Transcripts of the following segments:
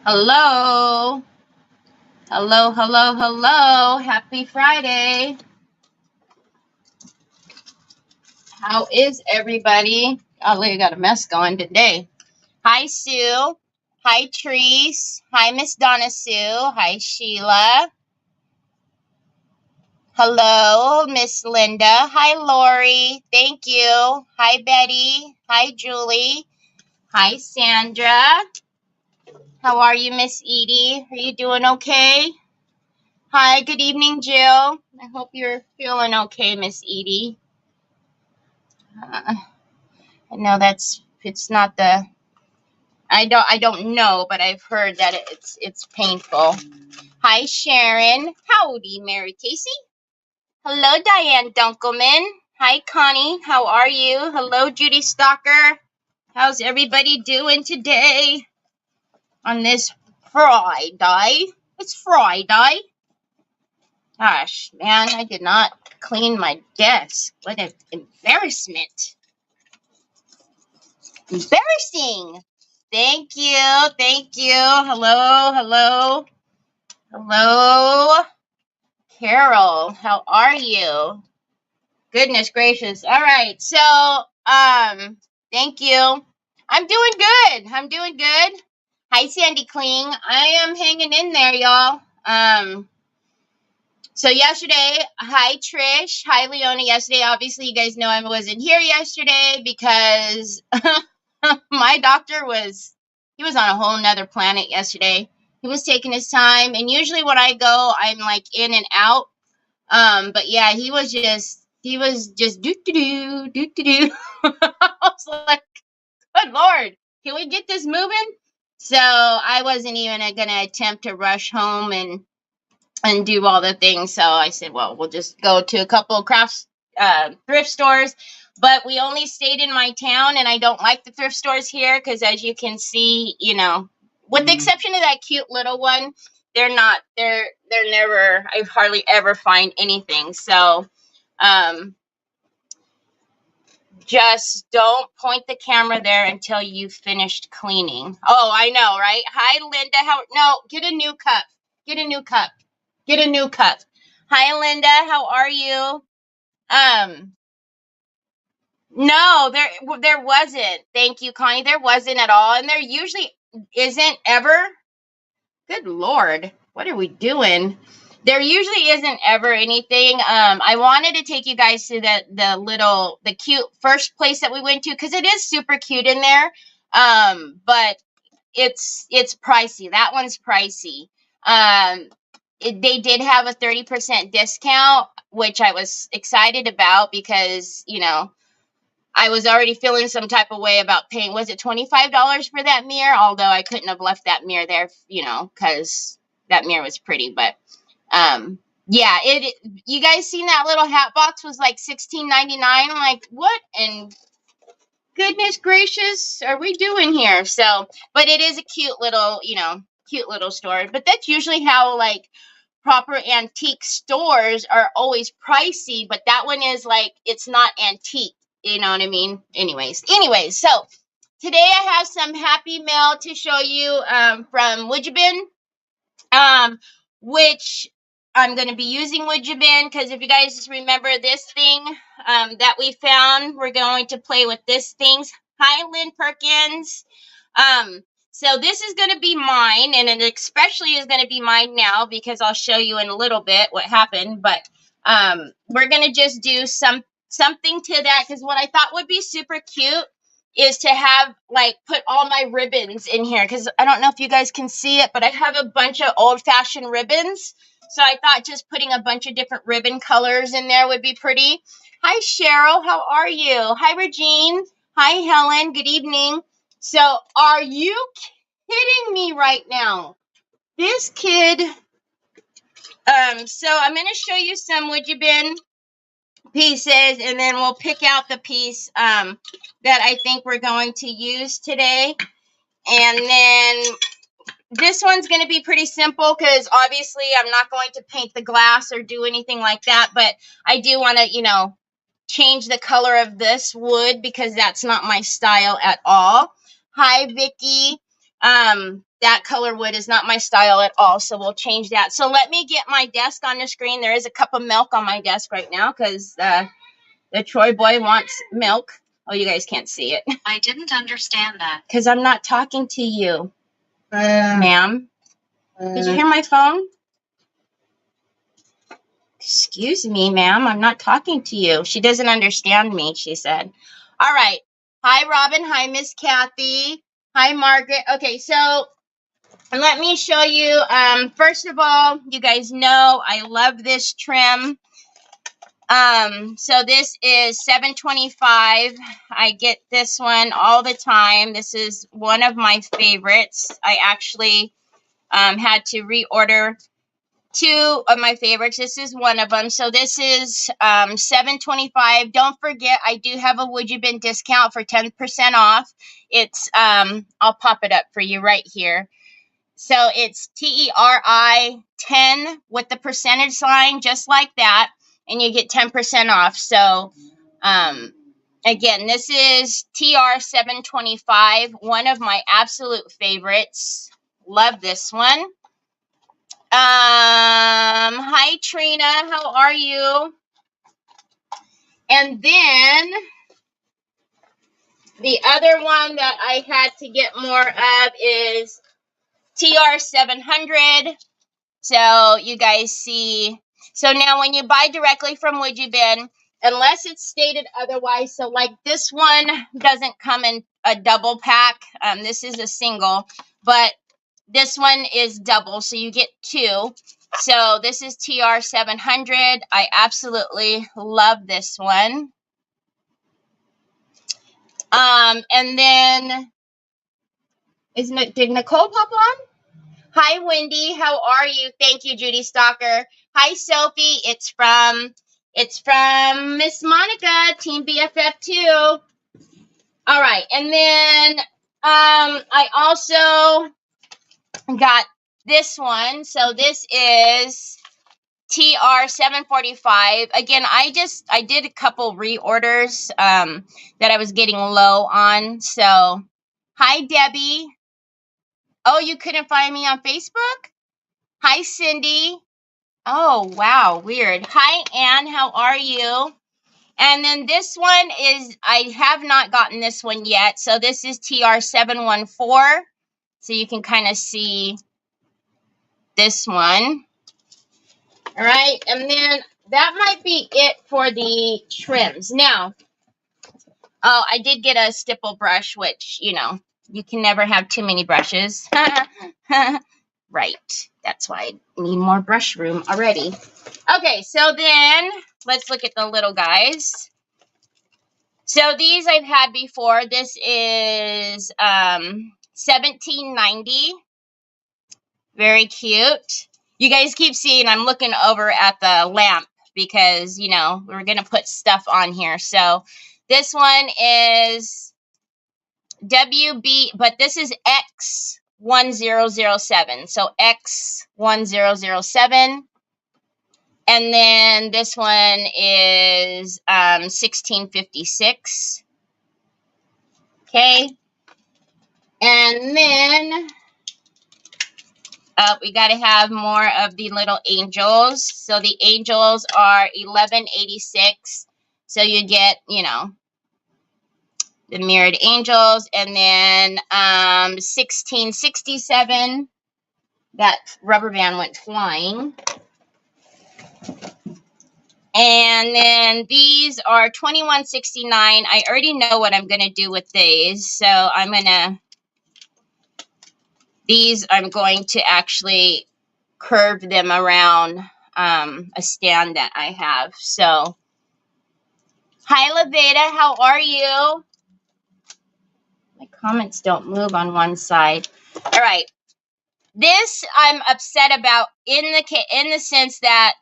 Hello. Hello, hello, hello. Happy Friday. How is everybody? Oh, I got a mess going today. Hi, Sue. Hi, Treese. Hi, Miss Donna Sue. Hi, Sheila. Hello, Miss Linda. Hi, Lori. Thank you. Hi, Betty. Hi, Julie. Hi, Sandra. How are you, Miss Edie? Are you doing okay? Hi, good evening, Jill. I hope you're feeling okay, Miss Edie. I know it's not the I don't know, but I've heard that it's painful. Hi, Sharon. Howdy, Mary Casey. Hello, Diane Dunkelman. Hi, Connie. How are you? Hello, Judy Stalker. How's everybody doing today on this Friday? It's Friday. Gosh, man, I did not clean my desk. What an embarrassment. Embarrassing. Thank you. Thank you. Hello. Hello. Hello. Carol, how are you? Goodness gracious. All right. So, thank you. I'm doing good. I'm doing good. Hi, Sandy Kling. I am hanging in there, y'all. So yesterday, hi Trish, hi Leona. Yesterday, obviously, you guys know I wasn't here yesterday because my doctor he was on a whole nother planet yesterday. He was taking his time, and usually when I go, I'm like in and out. But yeah, he was just do do do do do. I was like, good Lord, can we get this moving? So I wasn't even gonna attempt to rush home and do all the things. So I said, well, we'll just go to a couple of thrift stores. But we only stayed in my town, and I don't like the thrift stores here because, as you can see, with the exception of that cute little one, they're never, I hardly ever find anything. So, just don't point the camera there until you've finished cleaning. Oh, I know, right? Hi, Linda. No, get a new cup. Get a new cup. Get a new cup. Hi, Linda. How are you? No, there wasn't. Thank you, Connie. There wasn't at all, and there usually isn't ever. Good Lord, what are we doing? There usually isn't ever anything. I wanted to take you guys to the cute first place that we went to because it is super cute in there. But it's pricey. That one's pricey. They did have a 30% discount, which I was excited about because, I was already feeling some type of way about paying. Was it $25 for that mirror? Although I couldn't have left that mirror there, because that mirror was pretty. But yeah, you guys seen that little hat box was like $16.99. I'm like, what? And goodness gracious, are we doing here? So, but it is a cute little store. But that's usually how like proper antique stores are always pricey, but that one is like, it's not antique. You know what I mean? Anyways, so today I have some happy mail to show you from Woodjabin, which I'm going to be using Woodjabin because if you guys just remember this thing that we found, we're going to play with this thing. Hi, Lynn Perkins. So this is going to be mine, and it especially is going to be mine now because I'll show you in a little bit what happened. But we're going to just do something to that because what I thought would be super cute is to have like put all my ribbons in here because I don't know if you guys can see it, but I have a bunch of old-fashioned ribbons. So I thought just putting a bunch of different ribbon colors in there would be pretty. Hi, Cheryl. How are you? Hi, Regine. Hi, Helen. Good evening. So are you kidding me right now? This kid, so I'm going to show you some Woodjabin pieces, and then we'll pick out the piece that I think we're going to use today. And then this one's going to be pretty simple because obviously I'm not going to paint the glass or do anything like that, but I do want to, change the color of this wood because that's not my style at all. Hi, Vicky. That color wood is not my style at all, so we'll change that. So let me get my desk on the screen. There is a cup of milk on my desk right now because the Troy boy wants milk. Oh, you guys can't see it. I didn't understand that. Because I'm not talking to you, ma'am. Did you hear my phone? Excuse me, ma'am. I'm not talking to you. She doesn't understand me, she said. All right. Hi, Robin. Hi, Miss Kathy. Hi, Margaret. Okay, so let me show you. First of all, you guys know I love this trim. So this is $7.25. I get this one all the time. This is one of my favorites. I actually had to reorder 2 of my favorites. This is one of them. So this is $7.25. Don't forget, I do have a Would You Bin discount for 10% off. It's I'll pop it up for you right here. So it's TERI 10 with the percentage sign, just like that, and you get 10% off. So again, this is TR 725, one of my absolute favorites. Love this one. Hi Trina, how are you? And then the other one that I had to get more of is TR 700. So you guys see. So now when you buy directly from Would You Bin, unless it's stated otherwise, so like this one doesn't come in a double pack. This is a single, but this one is double, so you get 2. So this is TR 700. I absolutely love this one. And then did Nicole pop on? Hi, Wendy. How are you? Thank you, Judy Stalker. Hi, Sophie. It's from Miss Monica, Team BFF2. All right. And then I also got this one. So this is TR 745. Again, I did a couple reorders that I was getting low on. So, hi, Debbie. Oh, you couldn't find me on Facebook? Hi, Cindy. Oh, wow, weird. Hi, Anne. How are you? And then this one is, I have not gotten this one yet. So this is TR 714. So you can kind of see this one. All right. And then that might be it for the trims. Now, oh, I did get a stipple brush, which, you know, you can never have too many brushes. Right. That's why I need more brush room already. Okay, so then let's look at the little guys. So these I've had before. This is $17.90. Very cute. You guys keep seeing I'm looking over at the lamp because, you know, we're going to put stuff on here. So this one is WB, but this is X1007. So X1007. And then this one is 1656. Okay. And then we got to have more of the little angels. So the angels are 1186. So you get, you know, the mirrored angels. And then 1667. That rubber band went flying. And then these are 2169. I already know what I'm going to do with these. So I'm going to actually curve them around a stand that I have. So, hi, Laveda. How are you? My comments don't move on one side. All right. This I'm upset about in the sense that,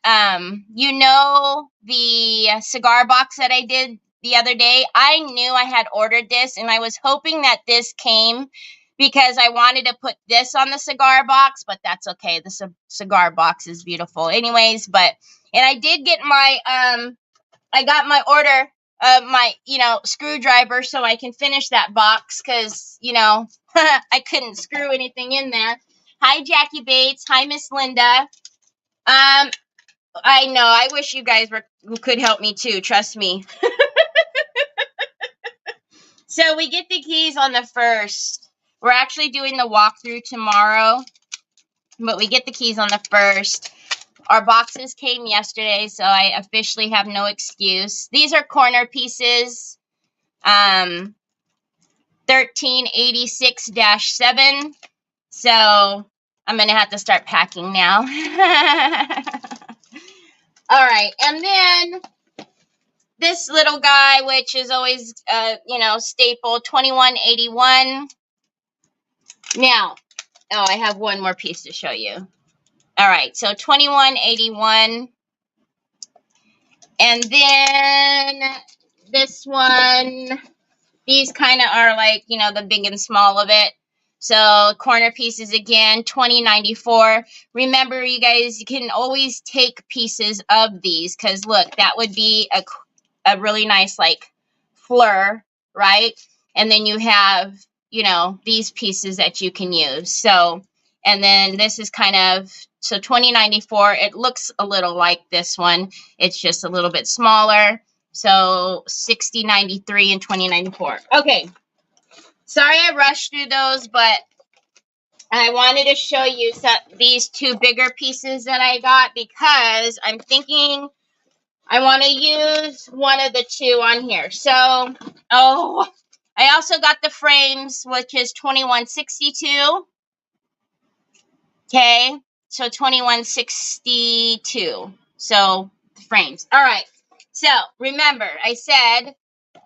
you know, the cigar box that I did the other day, I knew I had ordered this and I was hoping that this came because I wanted to put this on the cigar box, but that's okay. The cigar box is beautiful anyways, and I did get my, I got my order my, screwdriver so I can finish that box because, I couldn't screw anything in there. Hi, Jackie Bates. Hi, Miss Linda. I know. I wish you guys could help me too. Trust me. So we get the keys on the 1st. We're actually doing the walkthrough tomorrow, but we get the keys on the 1st. Our boxes came yesterday, so I officially have no excuse. These are corner pieces. 1386-7. So I'm going to have to start packing now. All right. And then this little guy, which is always, staple, 2181. Now, I have one more piece to show you. All right. So 2181. And then this one, these kind of are like, the big and small of it. So corner pieces again, 2094. Remember, you guys, you can always take pieces of these because look, that would be a really nice like fleur, right? And then you have, these pieces that you can use. So, and then this is kind of, so 2094, it looks a little like this one. It's just a little bit smaller. So 6093 and 2094. Okay. Sorry I rushed through those, but I wanted to show you these two bigger pieces that I got because I'm thinking I want to use one of the two on here. So, I also got the frames, which is 2162. Okay. So 2162. So the frames. All right. So remember, I said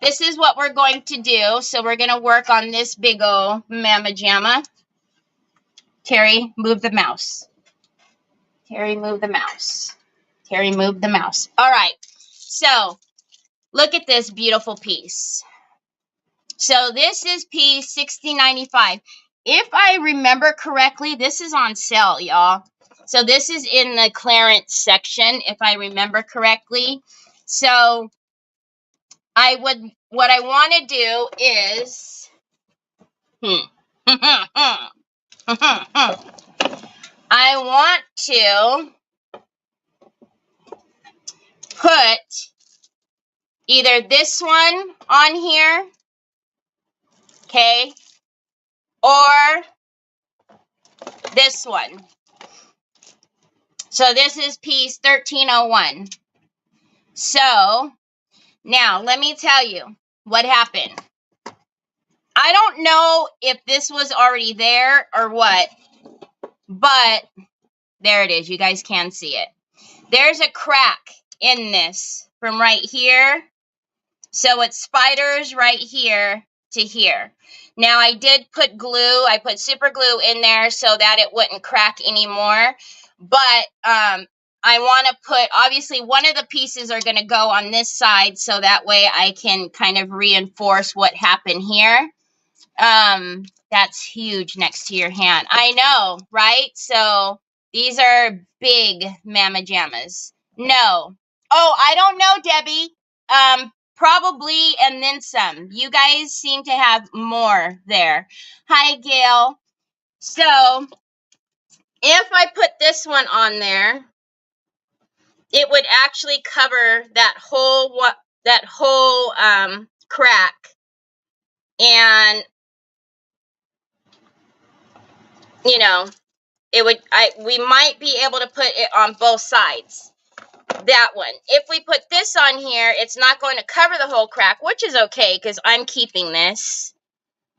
this is what we're going to do. So we're going to work on this big old mamma jamma. Terry, move the mouse. Terry, move the mouse. Terry, move the mouse. All right. So look at this beautiful piece. So this is piece 6095. If I remember correctly, this is on sale, y'all. So this is in the clearance section, if I remember correctly. So what I want to do is, I want to put either this one on here, okay, or this one. So this is piece 1301. So now let me tell you what happened. I don't know if this was already there or what, but there it is. You guys can see it. There's a crack in this from right here. So it spiders right here to here. Now I did put glue. I put super glue in there so that it wouldn't crack anymore. But I want to put, obviously one of the pieces are going to go on this side so that way I can kind of reinforce what happened here. That's huge next to your hand. I know, right? So these are big mamma jammas. No. Oh, I don't know, Debbie. Probably, and then some. You guys seem to have more there. Hi, Gail. So if I put this one on there, it would actually cover that whole crack. And we might be able to put it on both sides. That one. If we put this on here, it's not going to cover the whole crack, which is okay because I'm keeping this.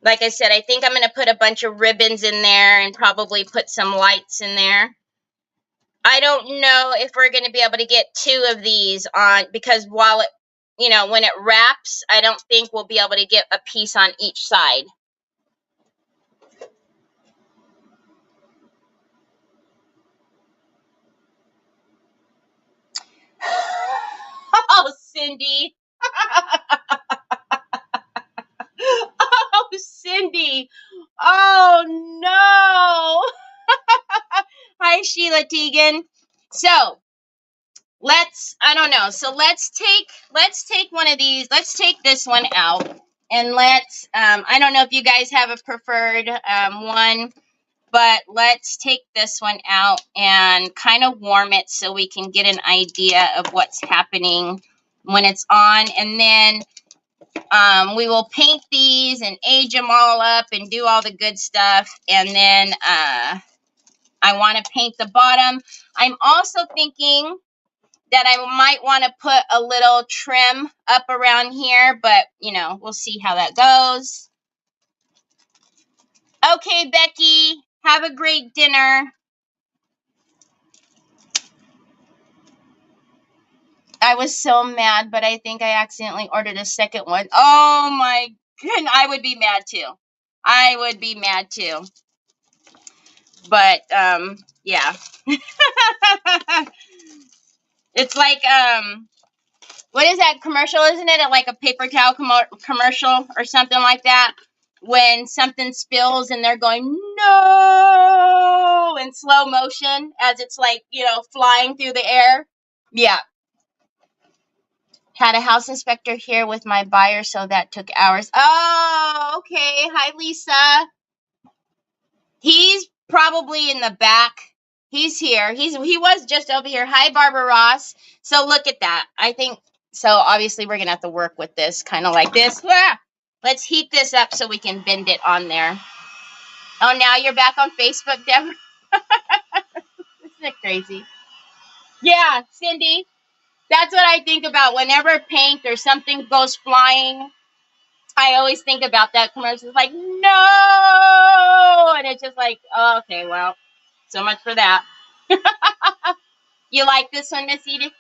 Like I said, I think I'm going to put a bunch of ribbons in there and probably put some lights in there. I don't know if we're going to be able to get two of these on because while it, when it wraps, I don't think we'll be able to get a piece on each side. Oh, Cindy. Oh, Cindy. Oh, no. Hi, Sheila Teagan. So, I don't know. So let's take one of these. Let's take this one out. And let's, I don't know if you guys have a preferred one, but let's take this one out and kind of warm it so we can get an idea of what's happening when it's on. And then we will paint these and age them all up and do all the good stuff. And then I want to paint the bottom. I'm also thinking that I might want to put a little trim up around here, but, you know, we'll see how that goes. Okay, Becky, have a great dinner. I was so mad, but I think I accidentally ordered a second one. Oh, my goodness. I would be mad, too. I would be mad, too. But, yeah. It's like, what is that commercial? Isn't it like a paper towel commercial or something like that? When something spills and they're going, no, in slow motion as it's like, you know, flying through the air. Yeah. Had a house inspector here with my buyer, so that took hours. Oh, okay. Hi, Lisa. He's probably in the back. He's here. He was just over here. Hi, Barbara Ross. So look at that. I think, so obviously we're going to have to work with this kind of like this. Ah! Let's heat this up so we can bend it on there. Oh, now you're back on Facebook, Deborah? Isn't it crazy? Yeah, Cindy. That's what I think about whenever paint or something goes flying. I always think about that commercial. It's like, no! And it's just like, oh, okay, well, so much for that. You like this one, Miss Edith?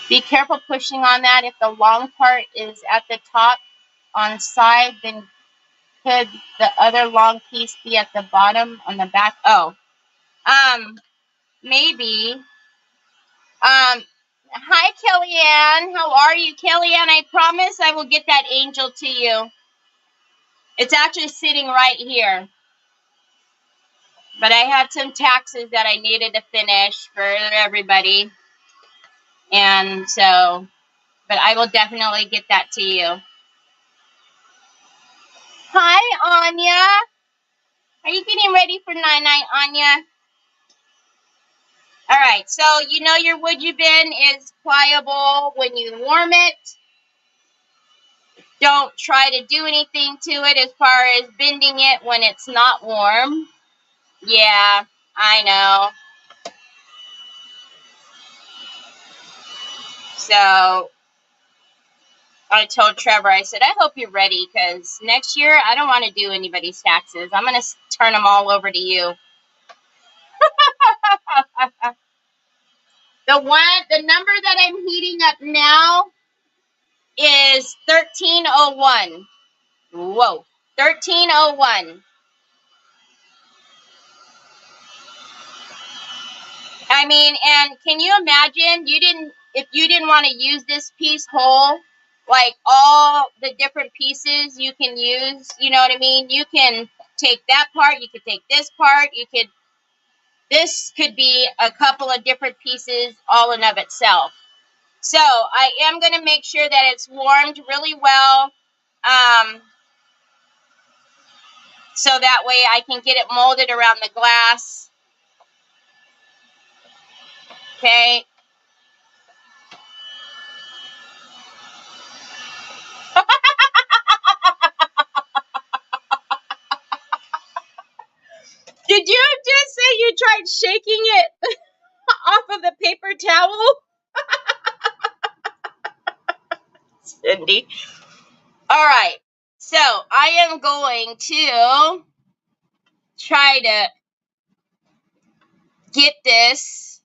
Be careful pushing on that. If the long part is at the top on side, then could the other long piece be at the bottom on the back? Oh, maybe. Hi, Kellyanne. How are you? Kellyanne, I promise I will get that angel to you. It's actually sitting right here. But I had some taxes that I needed to finish for everybody. And so, but I will definitely get that to you. Hi, Anya. Are you getting ready for night-night, Anya? All right, so you know your wood-you bin is pliable when you warm it. Don't try to do anything to it as far as bending it when it's not warm. Yeah, I know. So I told Trevor, I said, I hope you're ready because next year I don't want to do anybody's taxes. I'm going to turn them all over to you. The number that I'm heating up now is 1301. Whoa, 1301. I mean, and can you imagine if you didn't want to use this piece whole, like all the different pieces you can use, you know what I mean? You can take that part, you could take this part, this could be a couple of different pieces all in of itself. So I am going to make sure that it's warmed really well, so that way I can get it molded around the glass. Okay. Did you just say you tried shaking it off of the paper towel? Cindy. All right. So I am going to try to get this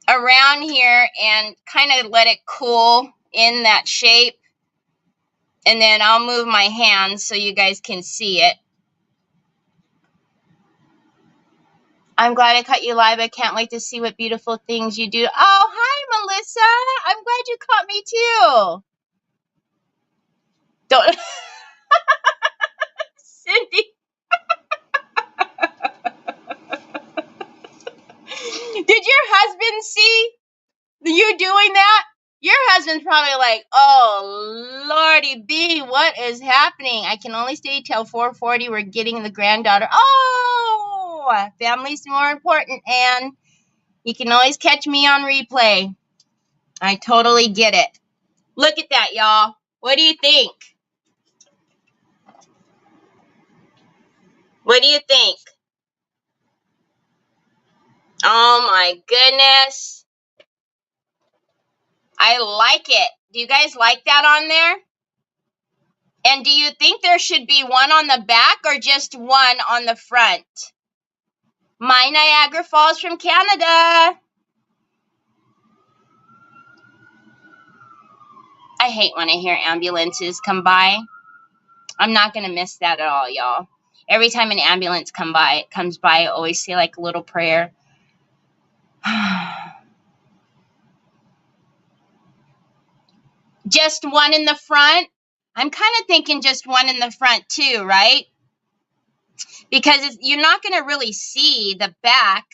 around here and kind of let it cool in that shape. And then I'll move my hands so you guys can see it. I'm glad I caught you live. I can't wait to see what beautiful things you do. Oh, hi, Melissa. I'm glad you caught me too. Don't. Cindy. husband see you doing that? Your husband's probably like, oh, Lordy B, what is happening? I can only stay till 4:40. We're getting the granddaughter. Oh, family's more important, and you can always catch me on replay. I totally get it. Look at that, y'all. What do you think? What do you think? Oh my goodness. I like it. Do you guys like that on there? And do you think there should be one on the back or just one on the front? My Niagara Falls from Canada. I hate when I hear ambulances come by. I'm not going to miss that at all, y'all. Every time an ambulance comes by, I always say like a little prayer. Just one in the front? I'm kind of thinking just one in the front too, right? Because you're not going to really see the back.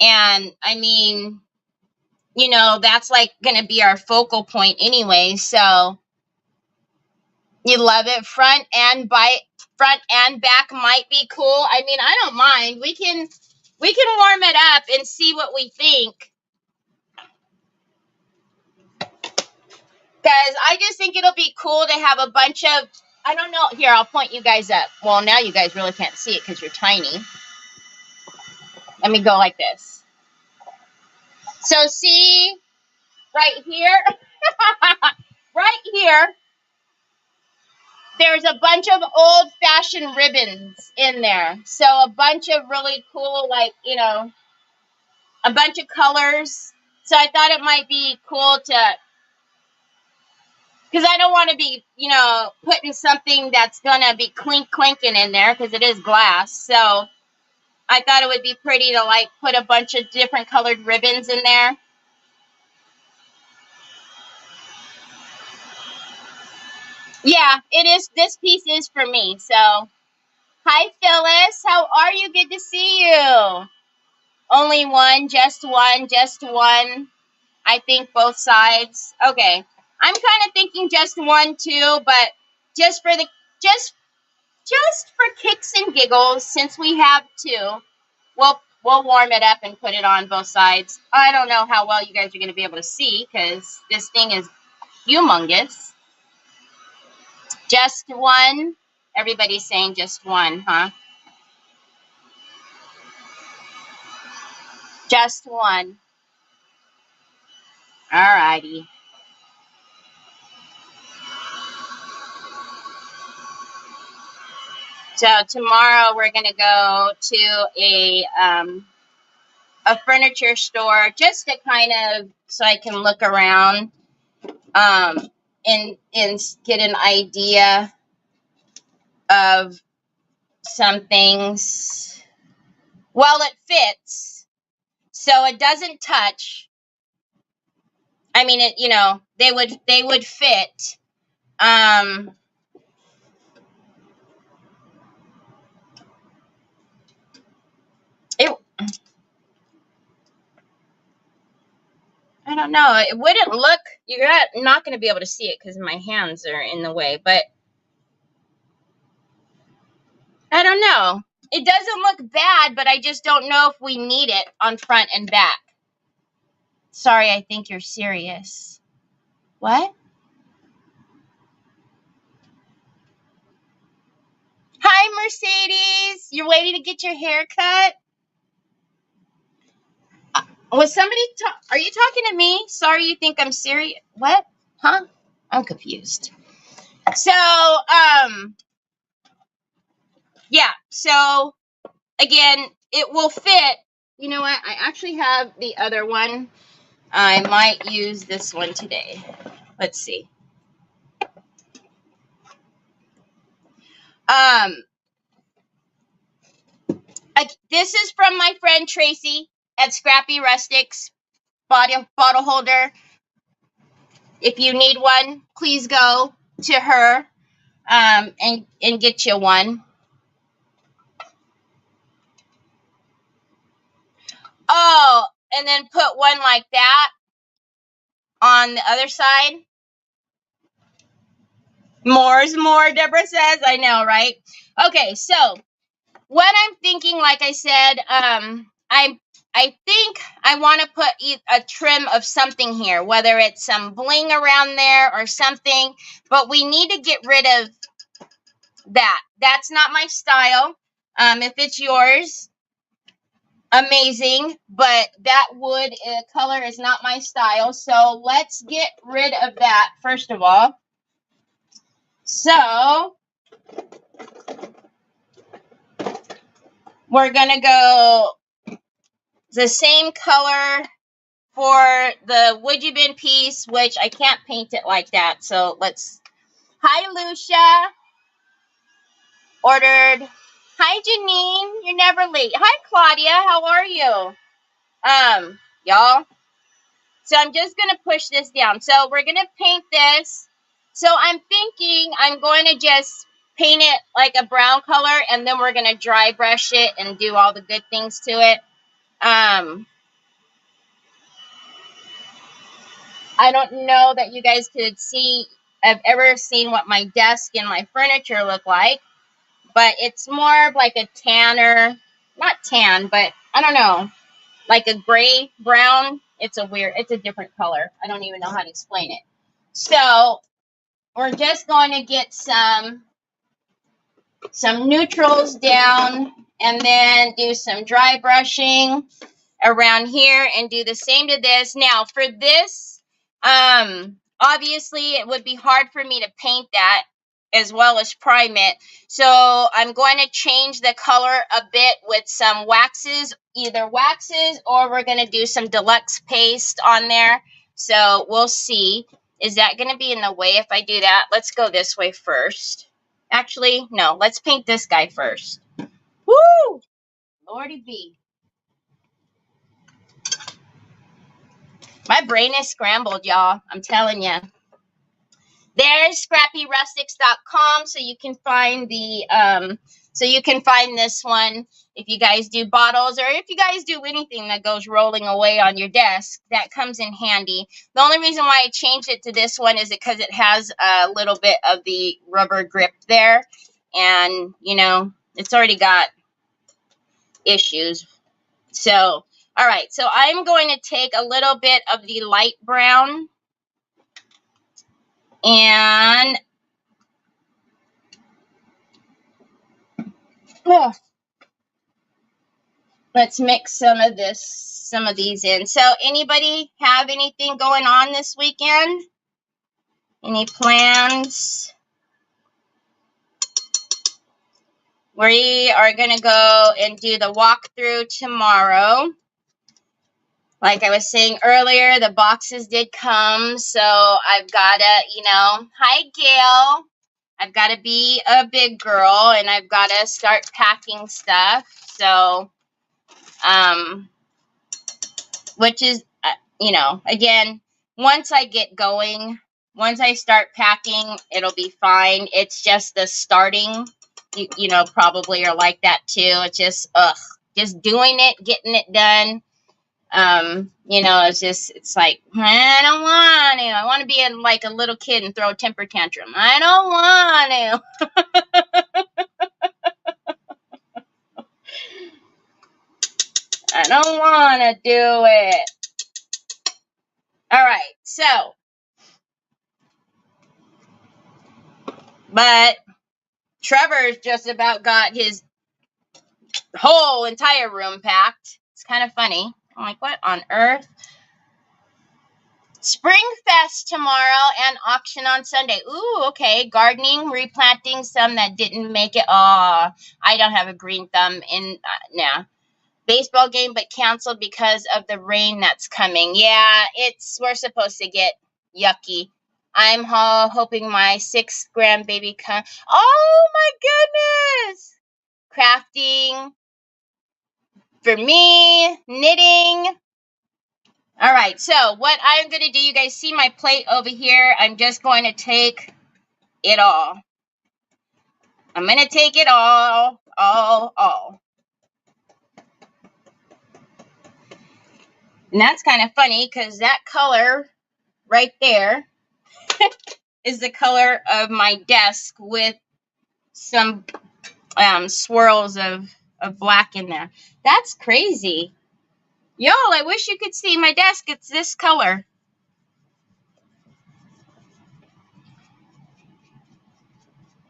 And, I mean, you know, that's like going to be our focal point anyway. So, you love it. Front and back might be cool. I mean, I don't mind. We can warm it up and see what we think. Because I just think it'll be cool to have a bunch of, I don't know. Here, I'll point you guys up. Well, now you guys really can't see it because you're tiny. Let me go like this. So see, right here, right here, there's a bunch of old-fashioned ribbons in there. So a bunch of really cool, like, you know, a bunch of colors. So I thought it might be cool to, because I don't want to be, you know, putting something that's going to be clinking in there because it is glass. So I thought it would be pretty to, like, put a bunch of different colored ribbons in there. Yeah, it is. This piece is for me. So, hi, Phyllis. How are you? Good to see you. Only one, just one, just one. I think both sides. Okay. I'm kind of thinking just one too, but just for kicks and giggles, since we have two, we'll warm it up and put it on both sides. I don't know how well you guys are going to be able to see because this thing is humongous. Just one. Everybody's saying just one, huh? Just one. Alrighty. So tomorrow we're gonna go to a furniture store just to kind of so I can look around and get an idea of some things. Well, it fits, so it doesn't touch. I mean, it. You know, they would fit. I don't know. It wouldn't look. You're not going to be able to see it because my hands are in the way. But I don't know. It doesn't look bad, but I just don't know if we need it on front and back. Sorry, I think you're serious. What? Hi, Mercedes. You're waiting to get your hair cut? Was somebody are you talking to me? Sorry, you think I'm serious? What? Huh? I'm confused. So, yeah. So, again, it will fit. You know what? I actually have the other one. I might use this one today. Let's see. This is from my friend Tracy at Scrappy Rustics bottle holder. If you need one, please go to her and get you one. Oh, and then put one like that on the other side. More is more, Deborah says. I know, right? Okay, so what I'm thinking, like I said, I think I want to put a trim of something here, whether it's some bling around there or something, but we need to get rid of that. That's not my style. If it's yours, amazing, but that wood color is not my style, so let's get rid of that first of all. So we're gonna go the same color for the would you bin piece, which I can't paint it like that, so let's. Hi Lucia, ordered. Hi Janine, you're never late. Hi Claudia, how are you? Y'all, so I'm just gonna push this down. So we're gonna paint this. So I'm thinking I'm going to just paint it like a brown color, and then we're gonna dry brush it and do all the good things to it. I don't know that you guys could see, I've ever seen what my desk and my furniture look like, but it's more of like a tanner, not tan, but I don't know, like a gray brown. It's a different color. I don't even know how to explain it. So we're just going to get some neutrals down and then do some dry brushing around here and do the same to this. Now for this, obviously it would be hard for me to paint that as well as prime it. So I'm going to change the color a bit with some waxes, either waxes or we're going to do some deluxe paste on there. So we'll see. Is that going to be in the way if I do that? Let's go this way first. Actually, no, let's paint this guy first. Woo! Lordy be. My brain is scrambled, y'all. I'm telling you. There's scrappyrustics.com, so you can find this one if you guys do bottles or if you guys do anything that goes rolling away on your desk. That comes in handy. The only reason why I changed it to this one is because it has a little bit of the rubber grip there, and you know it's already got issues. So, all right. So I'm going to take a little bit of the light brown and let's mix some of these in. So anybody have anything going on this weekend? Any plans? We are going to go and do the walkthrough tomorrow. Like I was saying earlier, the boxes did come, so I've got to, hi Gail. I've got to be a big girl and I've got to start packing stuff. So, which is, again, once I get going, once I start packing, it'll be fine. It's just the starting, probably are like that too. It's just, just doing it, getting it done. It's like, I don't want to. I want to be like a little kid and throw a temper tantrum. I don't want to. I don't want to do it. All right, so, but Trevor's just about got his whole entire room packed. It's kind of funny. I'm like, what on earth? Spring Fest tomorrow and auction on Sunday. Ooh, okay. Gardening, replanting some that didn't make it. Oh, I don't have a green thumb in, nah. Baseball game, but canceled because of the rain that's coming. Yeah, we're supposed to get yucky. I'm hoping my 6th grandbaby comes. Oh my goodness! Crafting for me, knitting. All right, so what I'm going to do, you guys see my plate over here. I'm just going to take it all. I'm going to take it all. And that's kind of funny because that color right there is the color of my desk with some swirls of black in there. That's crazy. Y'all, I wish you could see my desk. It's this color.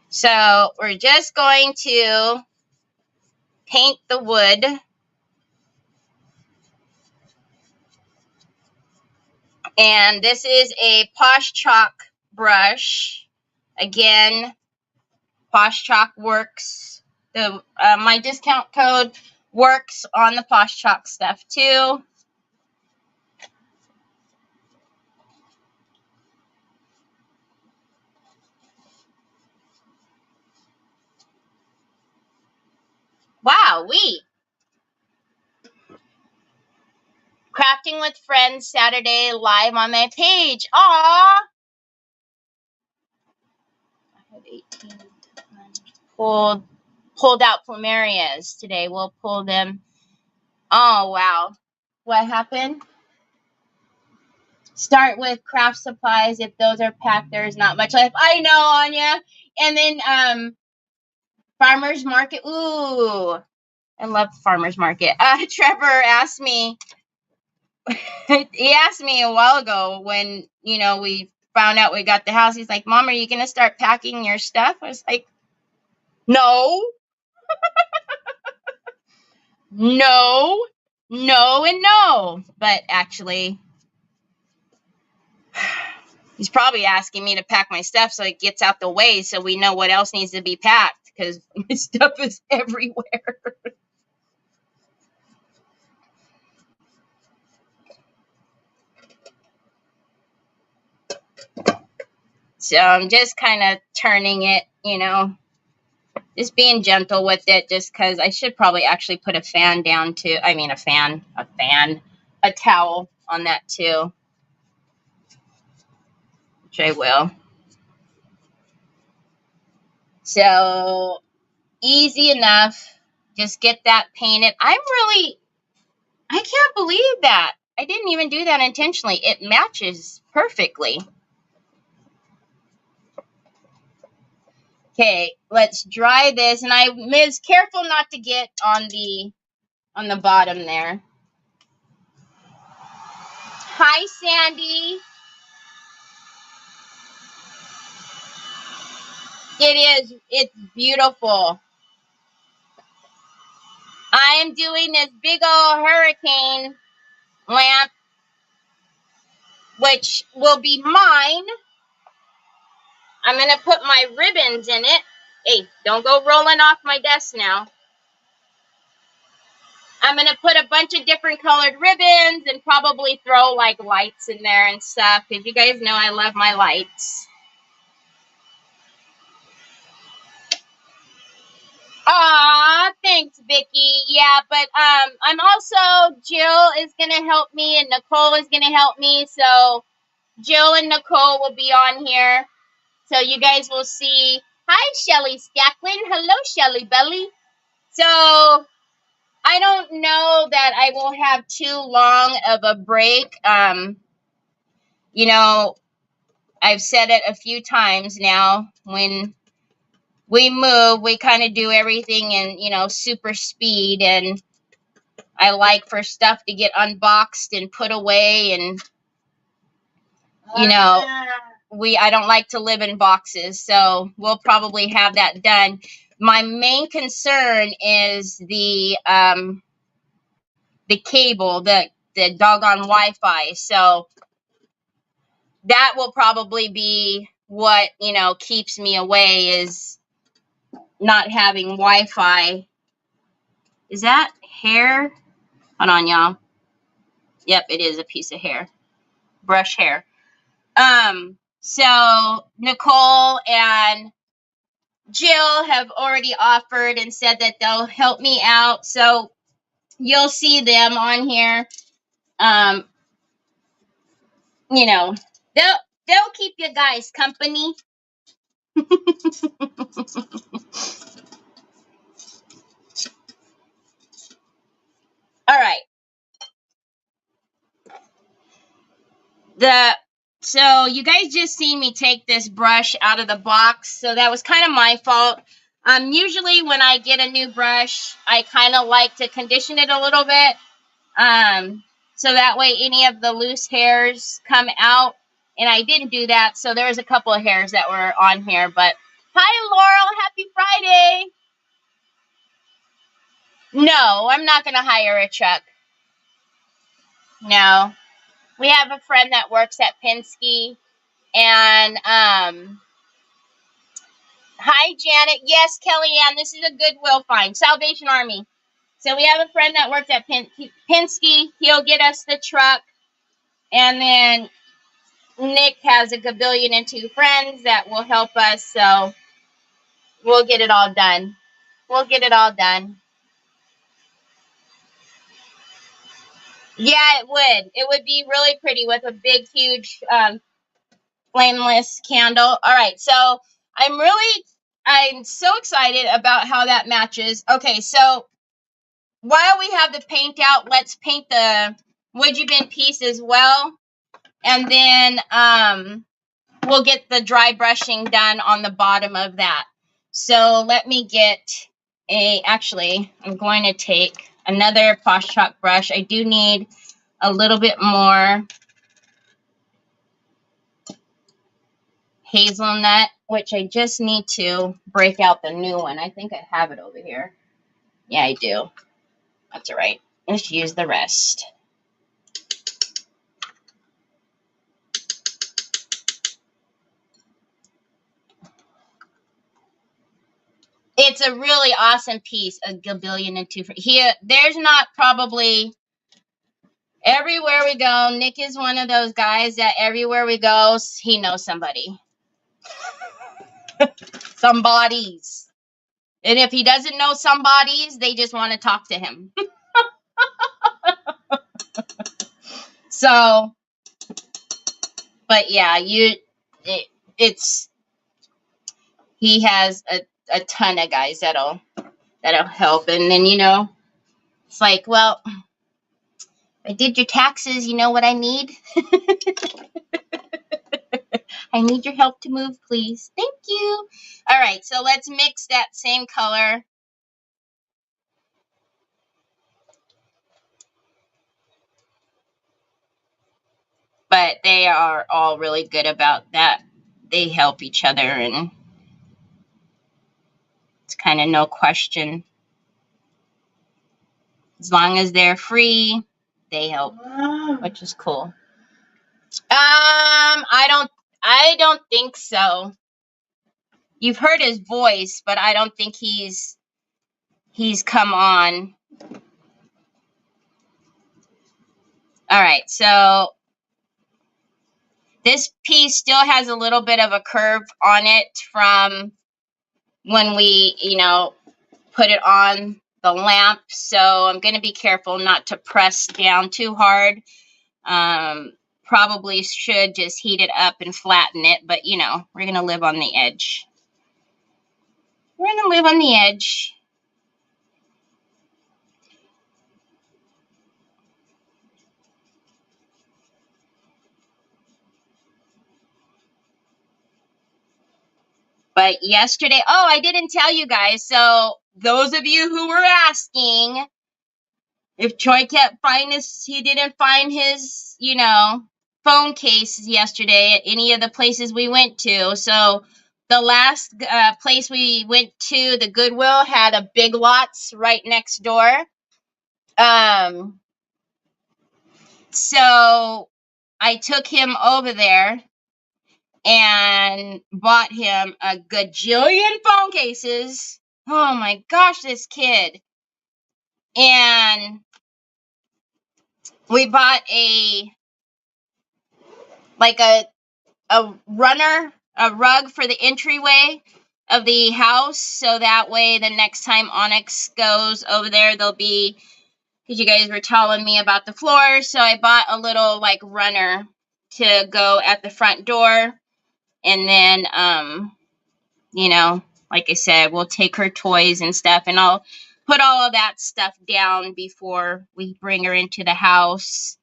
So we're just going to paint the wood. And this is a Posh Chalk brush. Again, Posh Chalk works. My discount code works on the Posh Chalk stuff too. Wow, Crafting with Friends Saturday live on my page. Aww. I have 18 pulled out plumerias today. We'll pull them. Oh, wow. What happened? Start with craft supplies. If those are packed, there's not much left. I know, Anya. And then farmer's market. Ooh, I love farmer's market. Trevor asked me. He asked me a while ago when we found out we got the house. He's like, "Mom, are you gonna start packing your stuff?" I was like, "No, no, no, and no." But actually, he's probably asking me to pack my stuff so it gets out the way so we know what else needs to be packed because my stuff is everywhere. So I'm just kind of turning it, just being gentle with it just because I should probably actually put a fan down too. I mean, a towel on that too, which I will. So easy enough. Just get that painted. I can't believe that. I didn't even do that intentionally. It matches perfectly. Okay, let's dry this. And I was careful not to get on the bottom there. Hi, Sandy. It is. It's beautiful. I am doing this big old hurricane lamp, which will be mine. I'm going to put my ribbons in it. Hey, don't go rolling off my desk now. I'm going to put a bunch of different colored ribbons and probably throw like lights in there and stuff because you guys know I love my lights. Aw, thanks, Vicky. Yeah, but I'm also, Jill is going to help me and Nicole is going to help me. So Jill and Nicole will be on here. So you guys will see. Hi, Shelly Stacklin. Hello, Shelly Belly. So I don't know that I will have too long of a break. I've said it a few times now. When we move, we kind of do everything in, super speed. And I like for stuff to get unboxed and put away. And, I don't like to live in boxes. So we'll probably have that done. My main concern is the cable, the doggone Wi-Fi. So that will probably be what, keeps me away is not having Wi-Fi. Is that hair? Hold on, y'all. Yep, it is a piece of hair. Brush hair. So Nicole and Jill have already offered and said that they'll help me out. So you'll see them on here. They'll keep you guys company. All right. So you guys just seen me take this brush out of the box, so that was kind of my fault. Usually when I get a new brush, I kind of like to condition it a little bit, so that way any of the loose hairs come out, and I didn't do that, so there was a couple of hairs that were on here. But hi Laurel, happy Friday. No, I'm not going to hire a truck. No. We have a friend that works at Penske, and hi Janet. Yes, Kellyanne, this is a Goodwill find. Salvation Army. So we have a friend that works at Penske. He'll get us the truck, and then Nick has a gabillion and two friends that will help us, so we'll get it all done. We'll get it all done. Yeah, it would. It would be really pretty with a big, huge flameless candle. All right, so I'm so excited about how that matches. Okay, so while we have the paint out, let's paint the Would You Bin piece as well. And then we'll get the dry brushing done on the bottom of that. So let me get actually, I'm going to take another Posh Chalk brush. I do need a little bit more hazelnut, which I just need to break out the new one. I think I have it over here. Yeah, I do. That's all right. Let's use the rest. It's a really awesome piece, a gabillion and two. Here, there's not probably everywhere we go. Nick is one of those guys that everywhere we go, he knows somebody. Somebody's. And if he doesn't know somebody's, they just want to talk to him. So, but yeah, he has a ton of guys that'll help. And then, you know, it's like, well, I did your taxes, you know what I need? I need your help to move, please. Thank you. All right, so let's mix that same color. But they are all really good about that. They help each other, and it's kind of no question. As long as they're free, they help, which is cool. I don't think so. You've heard his voice, but I don't think he's come on. All right, so this piece still has a little bit of a curve on it from when we, you know, put it on the lamp. So I'm going to be careful not to press down too hard. Probably should just heat it up and flatten it, but you know, we're going to live on the edge. We're going to live on the edge. But yesterday, oh, I didn't tell you guys. So those of you who were asking if Troy kept he didn't find his, you know, phone case yesterday at any of the places we went to. So the last place we went to, the Goodwill, had a Big Lots right next door. So I took him over there and bought him a gajillion phone cases. Oh my gosh, this kid. And we bought a rug for the entryway of the house, so that way the next time Onyx goes over there, there'll be, because you guys were telling me about the floors, so I bought a little like runner to go at the front door. And then you know, like I said, we'll take her toys and stuff, and I'll put all of that stuff down before we bring her into the house.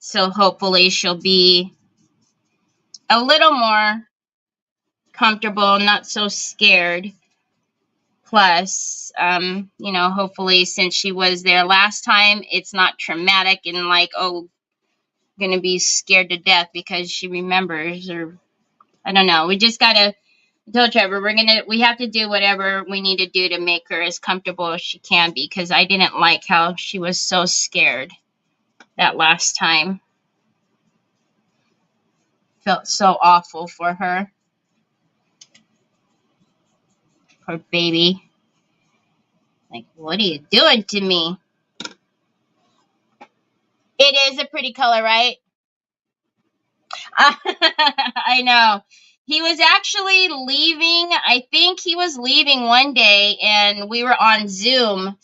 So hopefully she'll be a little more comfortable, not so scared. Plus, you know, hopefully since she was there last time, it's not traumatic and like, oh, gonna be scared to death because she remembers, or I don't know. We just gotta, I told Trevor, we have to do whatever we need to do to make her as comfortable as she can be, because I didn't like how she was so scared that last time. Felt so awful for her. Poor baby. Like, what are you doing to me? It is a pretty color, right? I know. He was actually leaving. I think he was leaving one day, and we were on Zoom,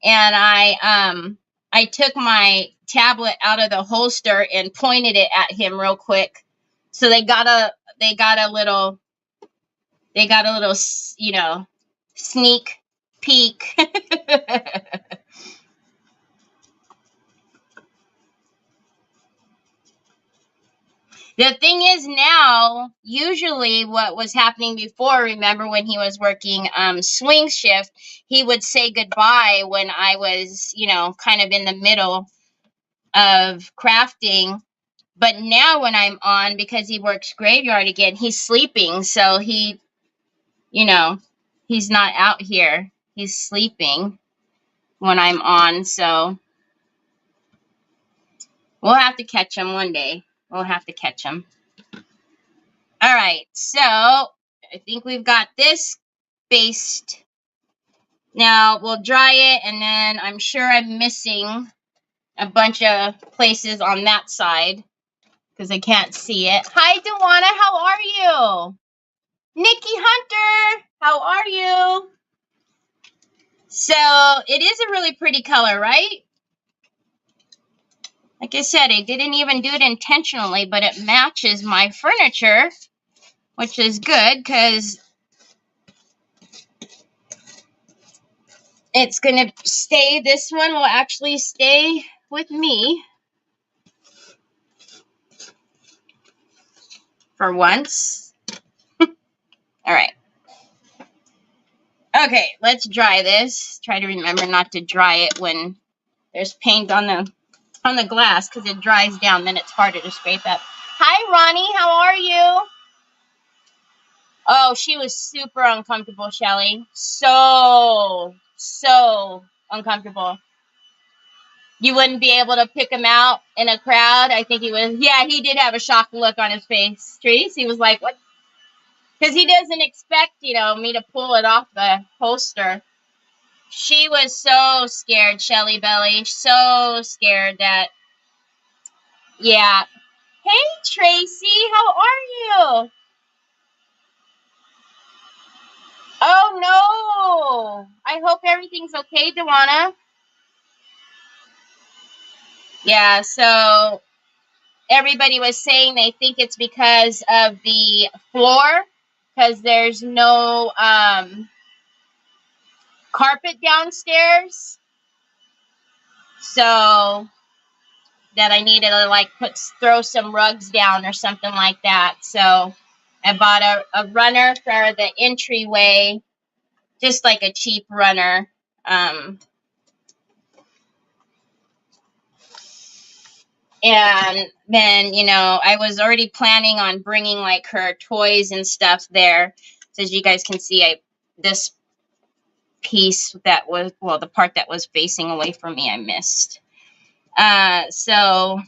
and I took my tablet out of the holster and pointed it at him real quick. So they got a little, you know, sneak peek. The thing is now, usually what was happening before, remember when he was working swing shift, he would say goodbye when I was, you know, kind of in the middle of crafting. But now when I'm on, because he works graveyard again, he's sleeping. So he, you know, he's not out here. He's sleeping when I'm on. So we'll have to catch him one day. We'll have to catch him. All right, so I think we've got this based. Now we'll dry it, and then I'm sure I'm missing a bunch of places on that side because I can't see it. Hi, Dewana, how are you? Nikki Hunter, how are you? So it is a really pretty color, right? Like I said, I didn't even do it intentionally, but it matches my furniture, which is good because it's going to stay. This one will actually stay with me for once. All right. Okay, let's dry this. Try to remember not to dry it when there's paint on the glass because it dries down. Then it's harder to scrape up. Hi, Ronnie. How are you? Oh, she was super uncomfortable, Shelly. So uncomfortable. You wouldn't be able to pick him out in a crowd. I think he was, yeah, he did have a shocked look on his face. Trace, he was like, what? Because he doesn't expect, you know, me to pull it off the holster. She was so scared, Shelly Belly. So scared that, yeah. Hey, Tracy, how are you? Oh, no. I hope everything's okay, Dewana. Yeah, so everybody was saying they think it's because of the floor, because there's no carpet downstairs. So that I needed to like throw some rugs down or something like that. So I bought a runner for the entryway, just like a cheap runner. And then, you know, I was already planning on bringing like her toys and stuff there. So as you guys can see, this piece that was, well, the part that was facing away from me, I missed. So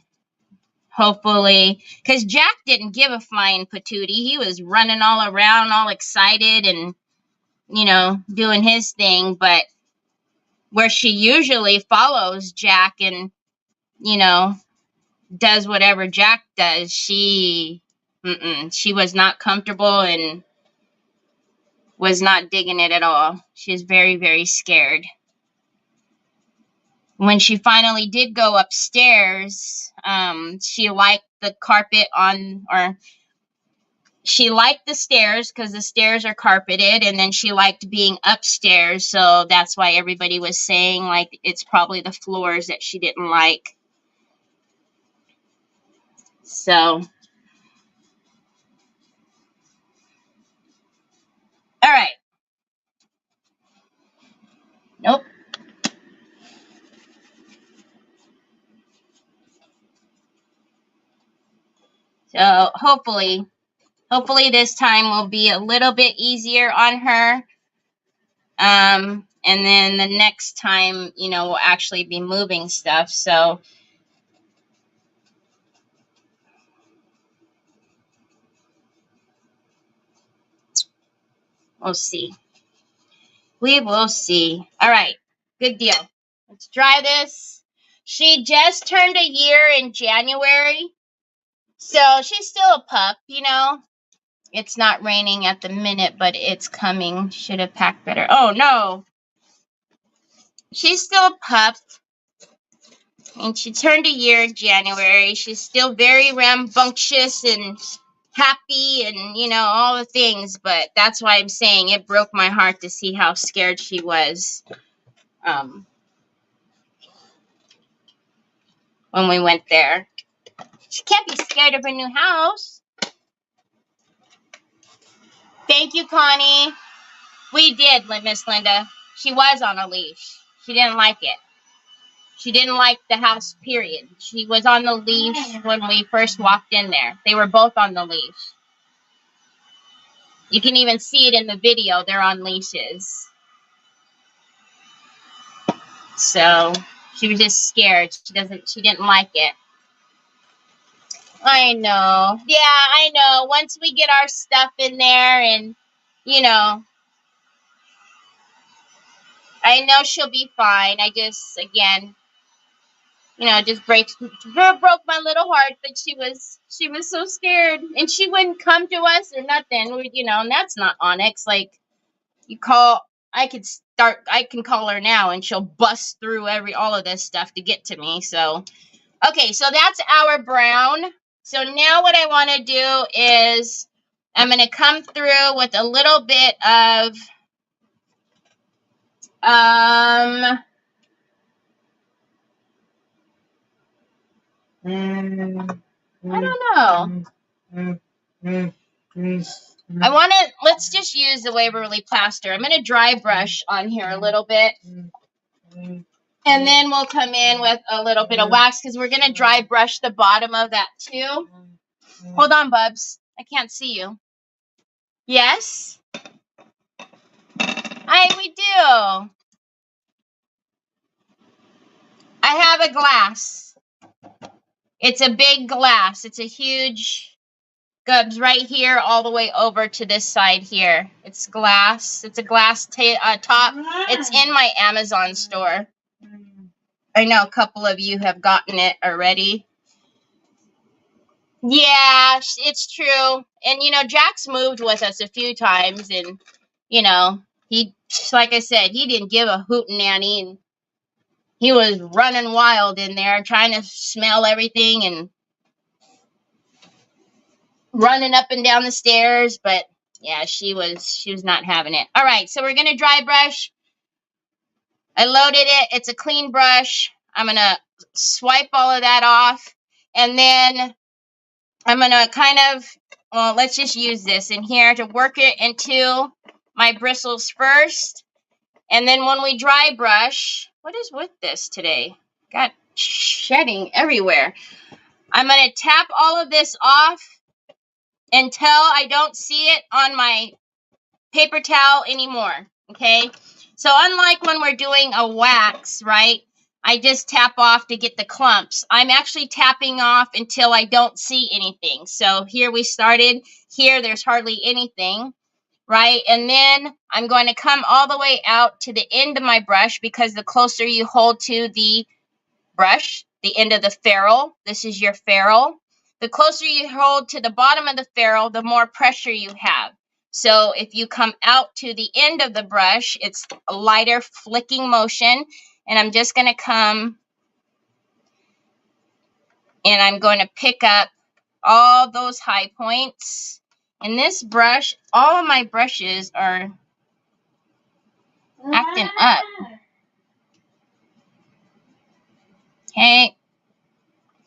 hopefully, because Jack didn't give a flying patootie. He was running all around, all excited and, you know, doing his thing. But where she usually follows Jack and, you know, does whatever Jack does, she was not comfortable and was not digging it at all. She was very, very scared. When she finally did go upstairs, she liked the carpet or she liked the stairs because the stairs are carpeted, and then she liked being upstairs, so that's why everybody was saying like it's probably the floors that she didn't like. So, all right. Nope. So hopefully this time will be a little bit easier on her. And then the next time, you know, we'll actually be moving stuff. So we'll see. We will see. All right. Good deal. Let's dry this. She just turned a year in January. So she's still a pup, you know. It's not raining at the minute, but it's coming. Should have packed better. Oh, no. She's still a pup. And she turned a year in January. She's still very rambunctious and happy and, you know, all the things. But that's why I'm saying it broke my heart to see how scared she was when we went there. She can't be scared of her new house. Thank you, Connie. We did, Miss Linda. She was on a leash. She didn't like it. She didn't like the house, period. She was on the leash when we first walked in there. They were both on the leash. You can even see it in the video. They're on leashes. So she was just scared. She didn't like it. I know. Yeah, I know. Once we get our stuff in there and, you know, I know she'll be fine. I just, again, you know, just broke my little heart that she was so scared and she wouldn't come to us or nothing. You know, and that's not Onyx. Like, I can call her now and she'll bust through all of this stuff to get to me. So, okay, so that's our brown. So now what I want to do is I'm going to come through with a little bit of, I don't know. Let's just use the Waverly Plaster. I'm going to dry brush on here a little bit. And then we'll come in with a little bit of wax because we're going to dry brush the bottom of that too. Hold on, Bubs. I can't see you. Yes? We do. I have a glass. It's a big glass. It's a huge Gubs right here all the way over to this side here. It's glass. It's a glass top. It's in my Amazon store. I know a couple of you have gotten it already. Yeah, it's true. And, you know, Jack's moved with us a few times. And, you know, he, like I said, he didn't give a hootenanny. And he was running wild in there trying to smell everything and running up and down the stairs. But, yeah, she was not having it. All right, so we're going to dry brush. I loaded it. It's a clean brush. I'm going to swipe all of that off. And then I'm going to kind of, well, let's just use this in here to work it into my bristles first. And then when we dry brush, what is with this today? Got shedding everywhere. I'm going to tap all of this off until I don't see it on my paper towel anymore. Okay? So unlike when we're doing a wax, right? I just tap off to get the clumps. I'm actually tapping off until I don't see anything. So here we started. Here there's hardly anything, right? And then I'm going to come all the way out to the end of my brush because the closer you hold to the brush, the end of the ferrule, this is your ferrule. The closer you hold to the bottom of the ferrule, the more pressure you have. So if you come out to the end of the brush, it's a lighter flicking motion. And I'm just going to come and I'm going to pick up all those high points. And this brush, all of my brushes are acting up. Okay.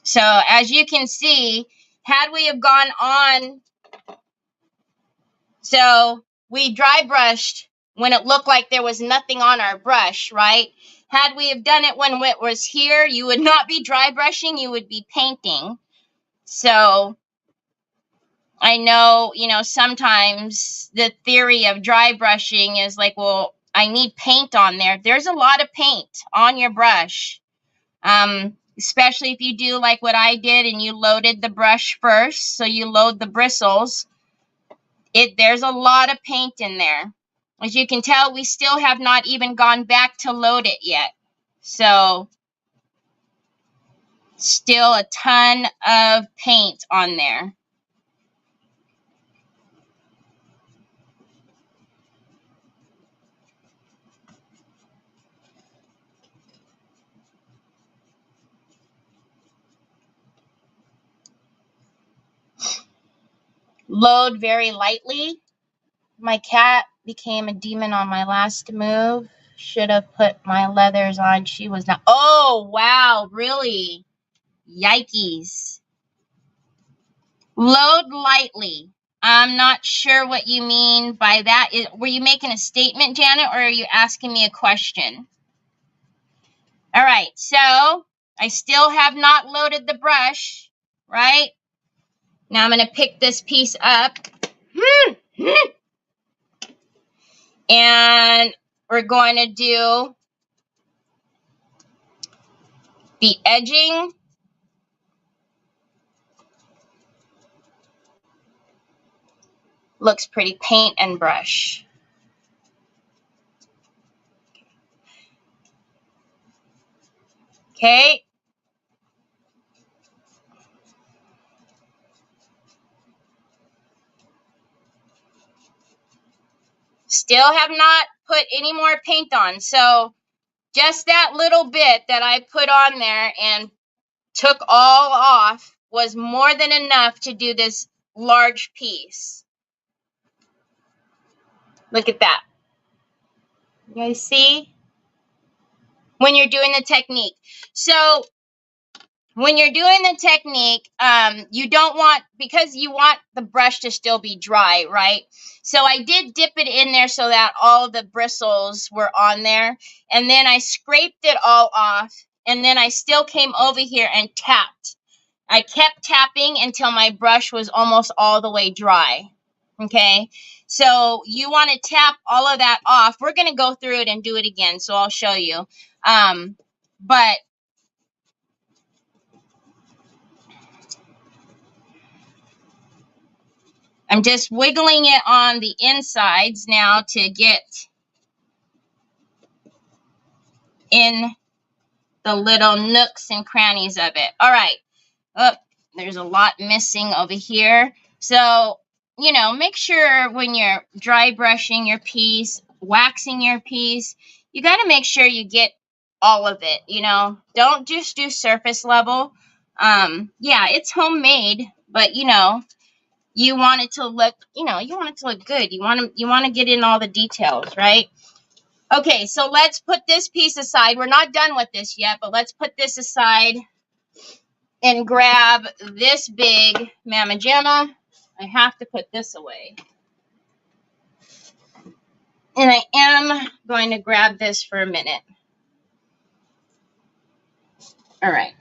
So as you can see, had we have gone on, so we dry brushed when it looked like there was nothing on our brush, right? Had we have done it when it was here, you would not be dry brushing, you would be painting. So I know, you know, sometimes the theory of dry brushing is like, well, I need paint on there. There's a lot of paint on your brush. Especially if you do like what I did and you loaded the brush first. So you load the bristles. There's a lot of paint in there. As you can tell, we still have not even gone back to load it yet. So still a ton of paint on there. Load very lightly. My cat became a demon on my last move. Should have put my leathers on. She was not. Oh, wow. Really? Yikes. Load lightly. I'm not sure what you mean by that. Were you making a statement, Janet, or are you asking me a question? All right. So I still have not loaded the brush, right? Now I'm going to pick this piece up. And we're going to do the edging. Looks pretty. Paint and brush. Okay. Still have not put any more paint on. So just that little bit that I put on there and took all off was more than enough to do this large piece. Look at that. You guys see? When you're doing the technique. So when you're doing the technique, you don't want, because you want the brush to still be dry, right? So I did dip it in there so that all the bristles were on there. And then I scraped it all off. And then I still came over here and tapped. I kept tapping until my brush was almost all the way dry. Okay, so you want to tap all of that off. We're going to go through it and do it again, so I'll show you. But I'm just wiggling it on the insides now to get in the little nooks and crannies of it. All right. Oh, there's a lot missing over here. So, you know, make sure when you're dry brushing your piece, waxing your piece, you got to make sure you get all of it, you know. Don't just do surface level. Yeah, it's homemade, but, you know, you want it to look, you know, you want it to look good. You want to get in all the details, right? Okay, so let's put this piece aside. We're not done with this yet, but let's put this aside and grab this big Mama Jamma. I have to put this away. And I am going to grab this for a minute. All right.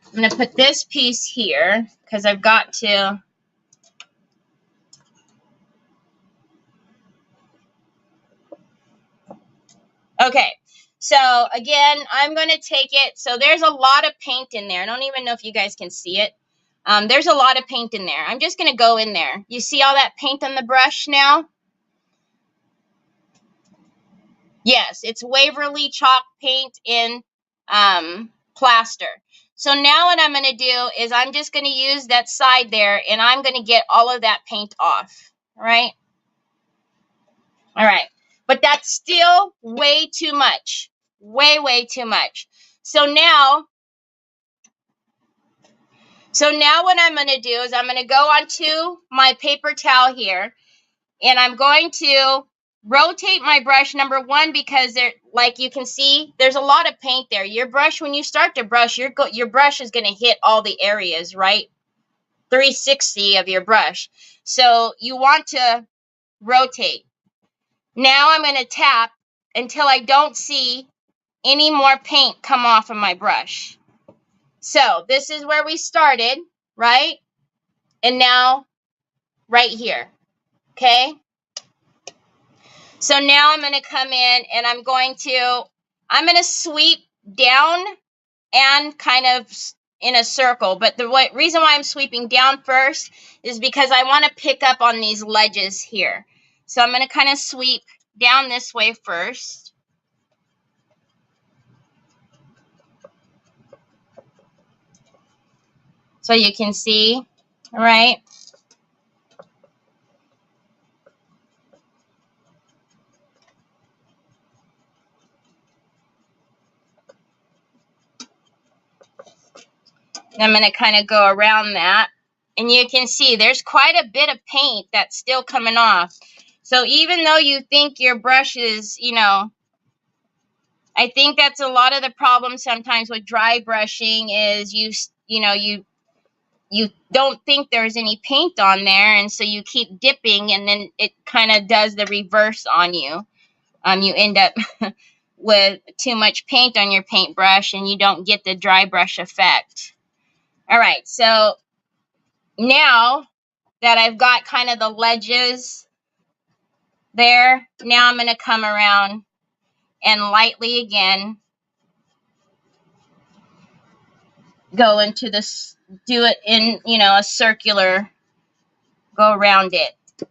I'm going to put this piece here because I've got to. Okay. So again, I'm going to take it. So there's a lot of paint in there. I don't even know if you guys can see it. There's a lot of paint in there. I'm just going to go in there. You see all that paint on the brush now? Yes, it's Waverly chalk paint in plaster. So now what I'm going to do is I'm just going to use that side there, and I'm going to get all of that paint off. All right? All right. But that's still way too much. Way, way too much. So now what I'm going to do is I'm going to go onto my paper towel here, and I'm going to rotate my brush, number one, because there, like you can see, there's a lot of paint there. Your brush, when you start to brush, your brush is going to hit all the areas, right? 360 of your brush. So you want to rotate. Now I'm going to tap until I don't see any more paint come off of my brush. So this is where we started, right? And now right here, okay? So now I'm going to come in and I'm going to sweep down and kind of in a circle. But the reason why I'm sweeping down first is because I want to pick up on these ledges here. So I'm going to kind of sweep down this way first. So you can see, right? I'm going to kind of go around that. And you can see there's quite a bit of paint that's still coming off. So even though you think your brush is, you know, I think that's a lot of the problem sometimes with dry brushing is you don't think there's any paint on there. And so you keep dipping and then it kind of does the reverse on you. You end up with too much paint on your paintbrush and you don't get the dry brush effect. All right, so now that I've got kind of the ledges there, now I'm going to come around and lightly again go into this, do it in, you know, a circular, go around it.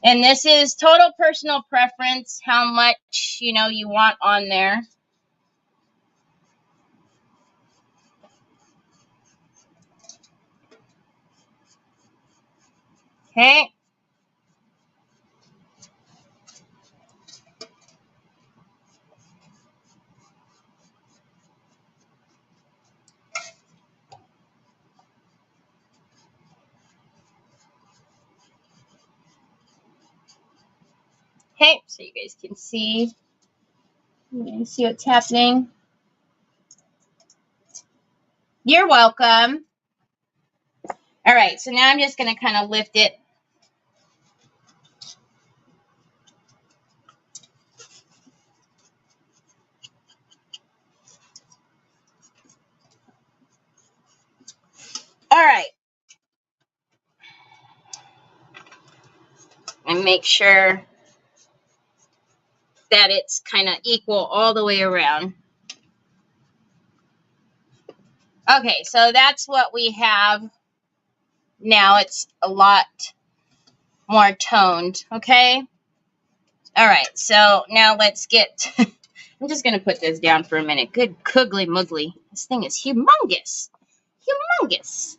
And this is total personal preference, how much, you know, you want on there. Okay. Okay, so you guys can see. You can see what's happening. You're welcome. All right, so now I'm just going to kind of lift it. All right. And make sure that it's kind of equal all the way around. Okay, so that's what we have. Now it's a lot more toned, okay? All right, so now let's get, I'm just going to put this down for a minute. Good googly muggly. This thing is humongous. Humongous.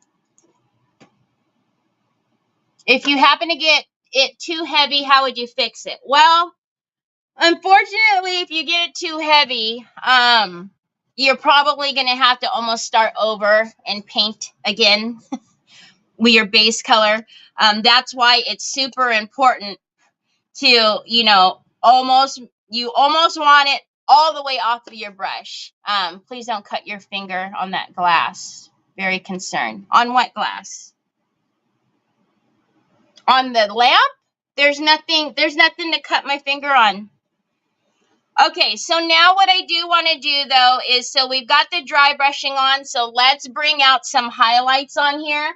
If you happen to get it too heavy, how would you fix it? Well, unfortunately, if you get it too heavy, you're probably going to have to almost start over and paint again with your base color. That's why it's super important to, you know, you almost want it all the way off of your brush. Please don't cut your finger on that glass. Very concerned. On what glass? On the lamp? There's nothing to cut my finger on. Okay, so now what I do want to do though is, so we've got the dry brushing on, so let's bring out some highlights on here.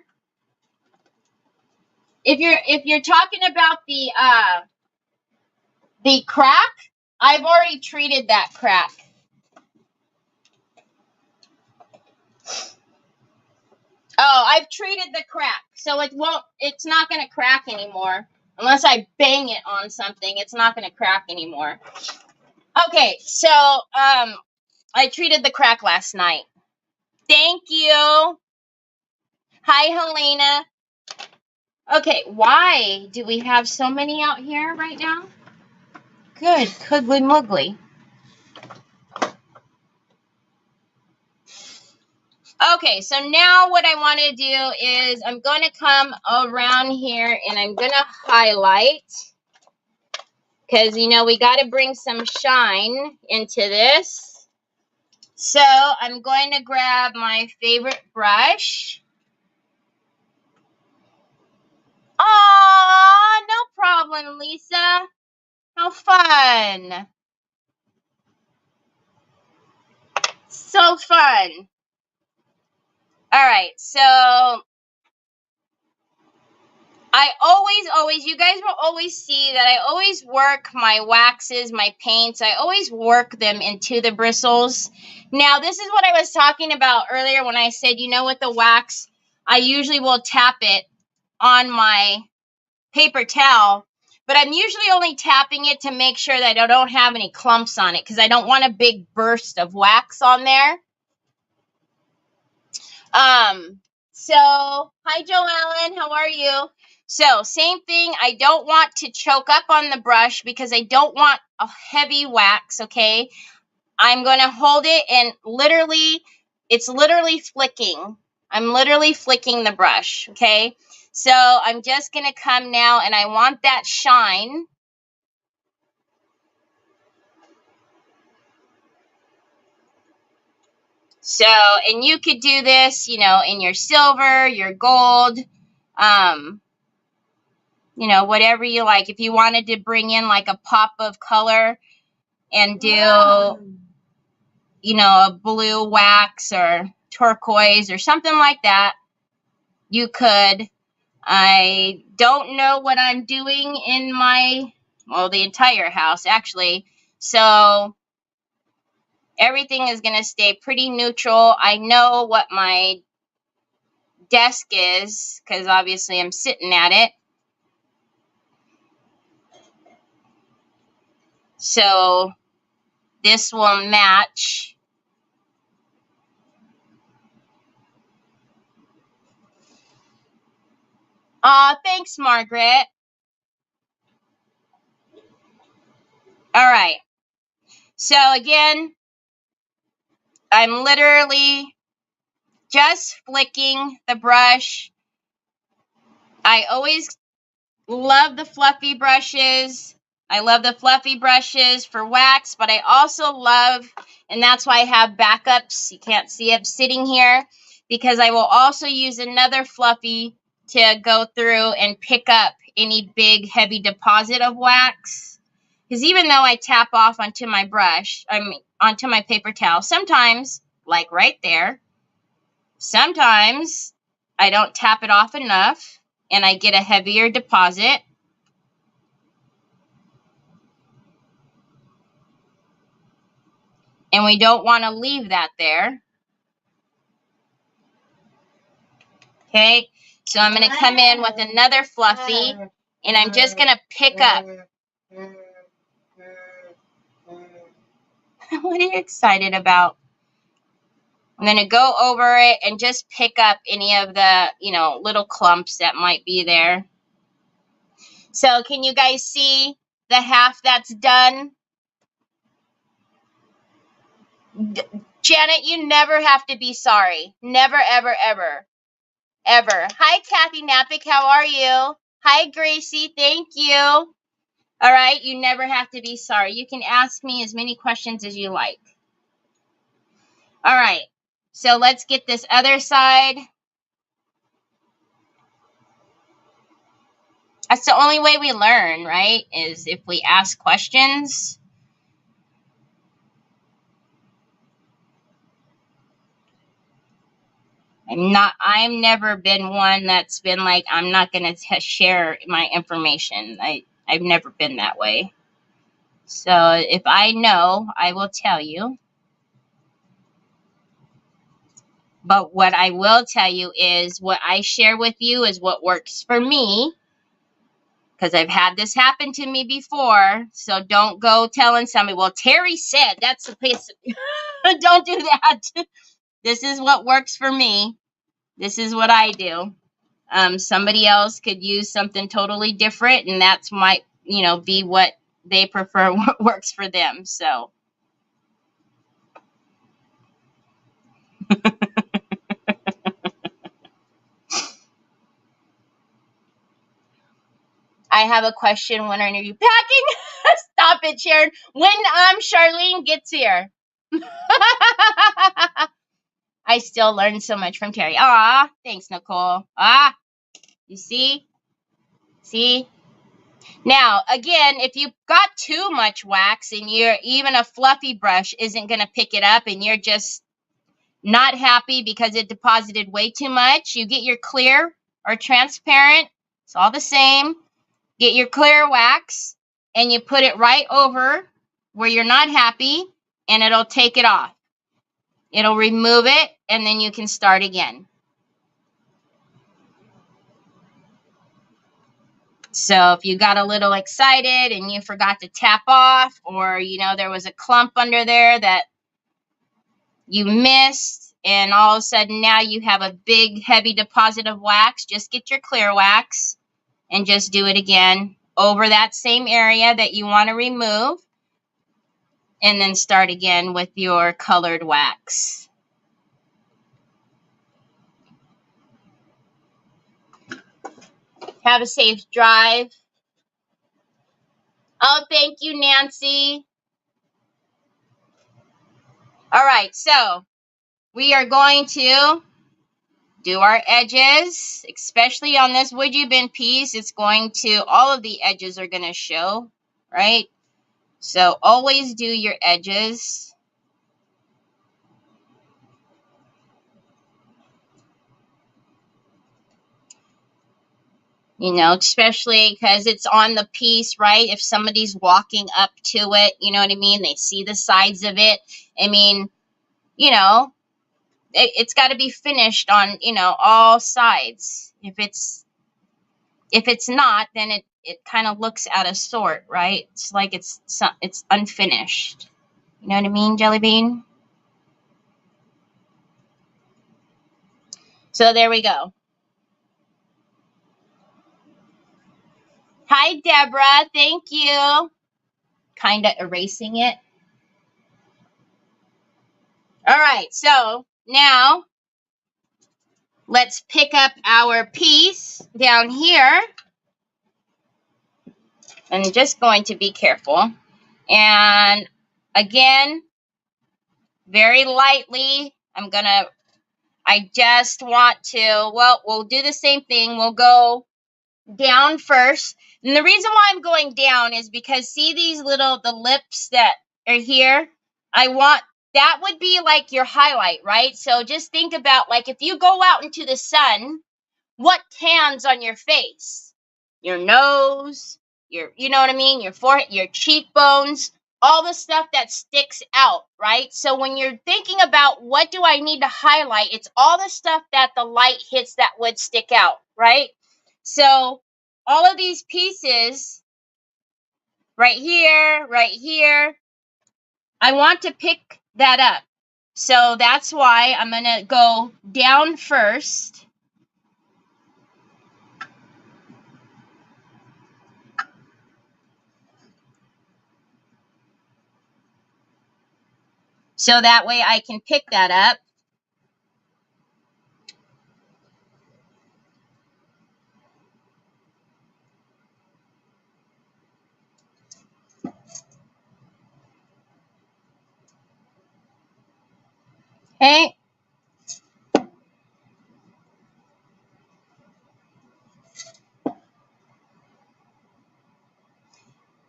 If you're talking about the crack, I've already treated that crack. Oh, I've treated the crack, so it's not going to crack anymore. Unless I bang it on something, it's not going to crack anymore. Okay, so I treated the crack last night. Thank you. Hi, Helena. Okay, why do we have so many out here right now? Good, cuggly muggly. Okay, so now what I want to do is I'm going to come around here and I'm going to highlight. Because, you know, we got to bring some shine into this. So I'm going to grab my favorite brush. Aw, no problem, Lisa. How fun. So fun. All right, so I always, you guys will always see that I always work my waxes, my paints, I always work them into the bristles. Now, this is what I was talking about earlier when I said, you know, with the wax, I usually will tap it on my paper towel, but I'm usually only tapping it to make sure that I don't have any clumps on it because I don't want a big burst of wax on there. So hi Joellen, how are you? So same thing, I don't want to choke up on the brush because I don't want a heavy wax, okay? I'm going to hold it and literally, it's literally flicking. I'm literally flicking the brush, okay? So I'm just going to come now and I want that shine. So, and you could do this, you know, in your silver, your gold, you know, whatever you like. If you wanted to bring in like a pop of color and do, you know, a blue wax or turquoise or something like that, you could. I don't know what I'm doing in my, well, the entire house actually. So everything is going to stay pretty neutral. I know what my desk is because obviously I'm sitting at it. So this will match. Thanks, Margaret. All right. So again, I'm literally just flicking the brush. I always love the fluffy brushes. I love the fluffy brushes for wax, but I also love, and that's why I have backups. You can't see it sitting here because I will also use another fluffy to go through and pick up any big heavy deposit of wax. Because even though I tap off onto my brush, onto my paper towel, sometimes, like right there, sometimes I don't tap it off enough and I get a heavier deposit. And we don't want to leave that there. Okay, so I'm going to come in with another fluffy, and I'm just going to pick up. What are you excited about? I'm going to go over it and just pick up any of the, you know, little clumps that might be there. So can you guys see the half that's done? Janet, you never have to be sorry. Never, ever, ever. Ever. Hi, Kathy Napick. How are you? Hi, Gracie. Thank you. All right. You never have to be sorry. You can ask me as many questions as you like. All right. So let's get this other side. That's the only way we learn, right? Is if we ask questions. I've never been one that's been like, I'm not going to share my information. I've never been that way. So if I know, I will tell you. But what I will tell you is what I share with you is what works for me. Because I've had this happen to me before. So don't go telling somebody, well, Terry said that's the place. Don't do that. This is what works for me. This is what I do. Somebody else could use something totally different, and that's might, you know, be what they prefer, what works for them. So I have a question. When are you packing? Stop it, Sharon. When Charlene gets here. I still learn so much from Terry. Ah, thanks, Nicole. Ah, you see? See? Now, again, if you've got too much wax and even a fluffy brush isn't going to pick it up and you're just not happy because it deposited way too much, you get your clear or transparent. It's all the same. Get your clear wax and you put it right over where you're not happy and it'll take it off. It'll remove it and then you can start again. So if you got a little excited and you forgot to tap off, or, there was a clump under there that you missed, and all of a sudden now you have a big, heavy deposit of wax, just get your clear wax and just do it again over that same area that you want to remove, and then start again with your colored wax. Have a safe drive. Oh, thank you, Nancy. All right, so we are going to do our edges, especially on this would you bin piece. It's going to, all of the edges are going to show, right? So always do your edges. Especially because it's on the piece, right? If somebody's walking up to it, you know what I mean? They see the sides of it. I mean, it's got to be finished on, all sides. If it's not, then it kind of looks out of sort, right? It's like it's unfinished. You know what I mean, Jelly Bean? So there we go. Hi, Deborah. Thank you. Kind of erasing it. All right, so now let's pick up our piece down here. I'm just going to be careful. And again, very lightly, I just want to, we'll do the same thing. We'll go down first. And the reason why I'm going down is because see these the lips that are here? That would be like your highlight, right? So just think about, like, if you go out into the sun, what tans on your face? Your nose, you know what I mean? Your forehead, your cheekbones, all the stuff that sticks out, right? So when you're thinking about what do I need to highlight, it's all the stuff that the light hits that would stick out, right? So all of these pieces right here, I want to pick that up. So that's why I'm going to go down first. So that way I can pick that up. Okay.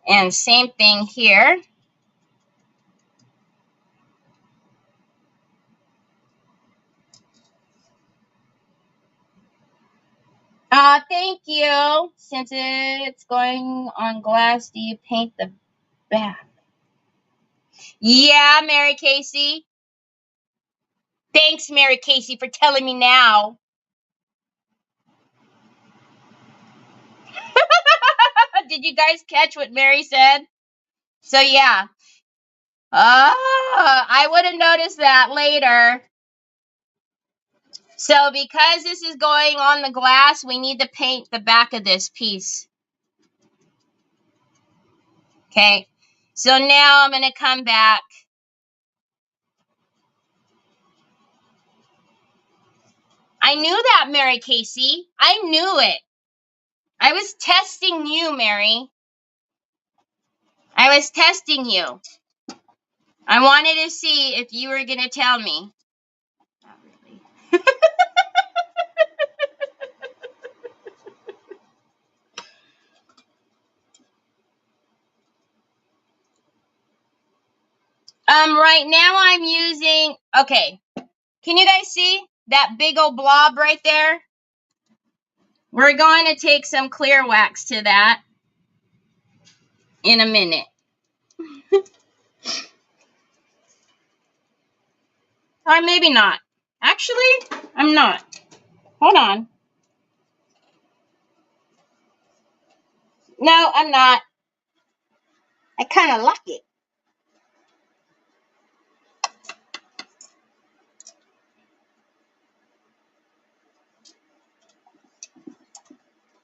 And same thing here. Thank you. Since it's going on glass, do you paint the back? Yeah, Mary Casey. Thanks, Mary Casey, for telling me now. Did you guys catch what Mary said? So, yeah. I would have noticed that later. So, because this is going on the glass, we need to paint the back of this piece. Okay. So, now I'm going to come back. I knew that, Mary Casey. I knew it. I was testing you, Mary. I was testing you. I wanted to see if you were going to tell me. Right now I'm using, okay. Can you guys see that big old blob right there? We're going to take some clear wax to that in a minute. Or maybe not. Actually, I'm not. Hold on. No, I'm not. I kind of like it.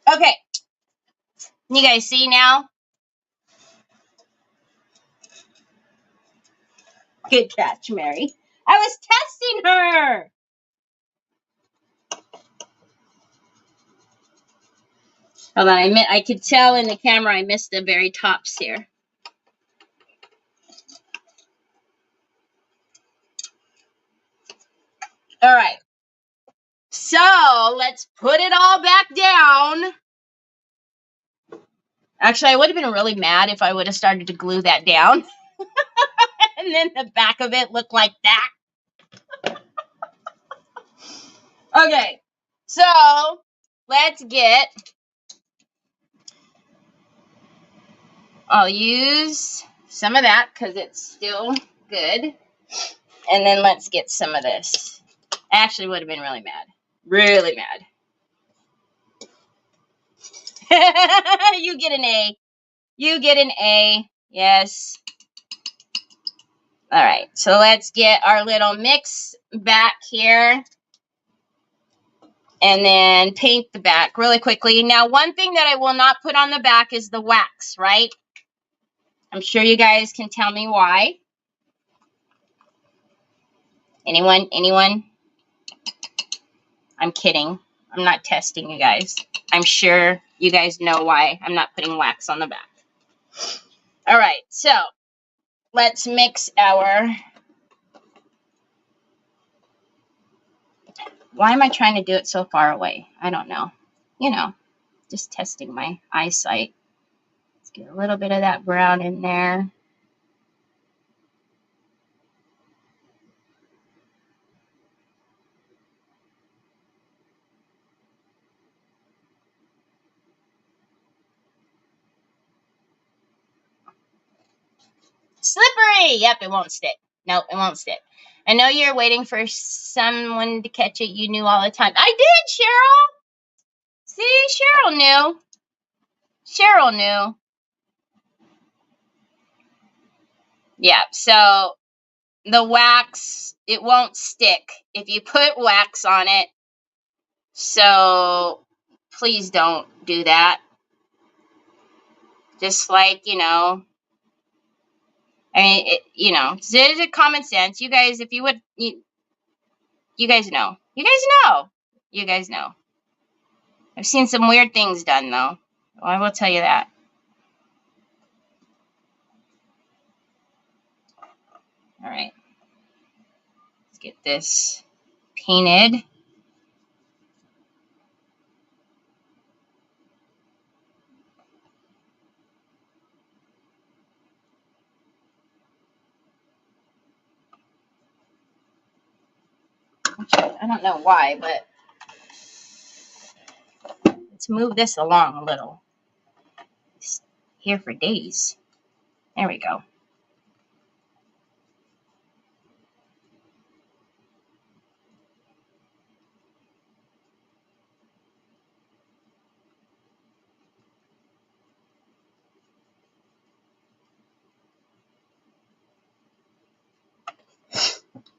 Okay. You guys see now? Good catch, Mary. I was testing her. Hold on, I could tell in the camera I missed the very tops here. All right. So let's put it all back down. Actually, I would have been really mad if I would have started to glue that down. And then the back of it looked like that. Okay. So let's get, I'll use some of that because it's still good. And then let's get some of this. I actually would have been really mad. Really mad. You get an A. You get an A. Yes. All right. So let's get our little mix back here. And then paint the back really quickly. Now, one thing that I will not put on the back is the wax, right? I'm sure you guys can tell me why. Anyone? Anyone? I'm kidding. I'm not testing you guys. I'm sure you guys know why I'm not putting wax on the back. All right, so let's mix our... Why am I trying to do it so far away? I don't know. You know, just testing my eyesight. Let's get a little bit of that brown in there. Slippery! Yep, it won't stick. Nope, it won't stick. I know you're waiting for someone to catch it. You knew all the time. I did, Cheryl! See, Cheryl knew. Cheryl knew. Yeah, so the wax, it won't stick if you put wax on it. So please don't do that. Just like, you know, I mean, you know, it's a common sense. You guys, if you would, you guys know. You guys know. You guys know. I've seen some weird things done, though. Well, I will tell you that. All right. Let's get this painted. I don't know why, but let's move this along a little. It's here for days. There we go.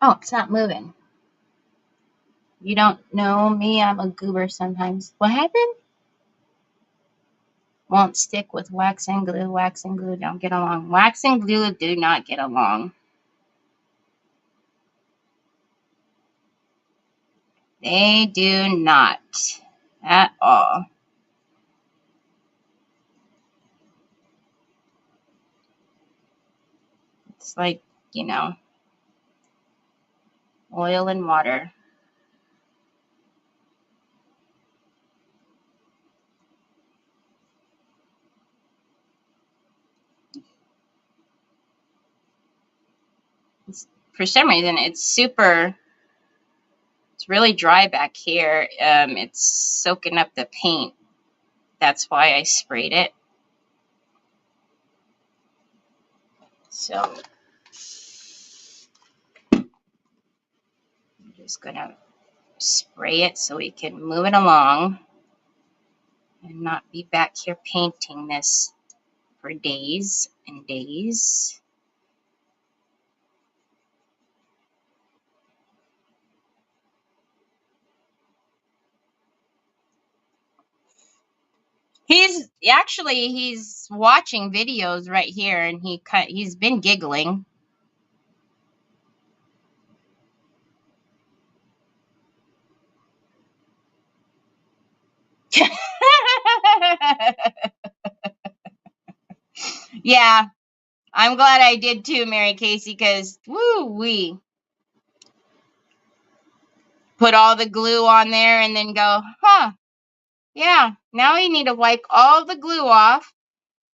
Oh, it's not moving. You don't know me. I'm a goober sometimes. What happened? Won't stick with wax and glue. Wax and glue don't get along. Wax and glue do not get along. They do not at all. It's like, you know, oil and water. for some reason, it's really dry back here. It's soaking up the paint. That's why I sprayed it. So I'm just gonna spray it so we can move it along and not be back here painting this for days and days. He's watching videos right here, and he's been giggling. Yeah, I'm glad I did too, Mary Casey, because woo-wee. Put all the glue on there and then go, huh, yeah, now you need to wipe all the glue off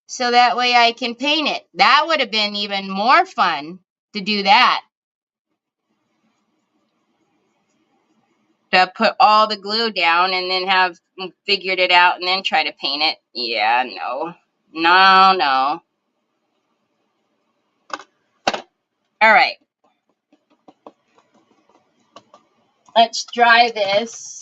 so that way I can paint it. That would have been even more fun to do that. To put all the glue down and then have figured it out and then try to paint it. Yeah, no. No. All right. Let's dry this.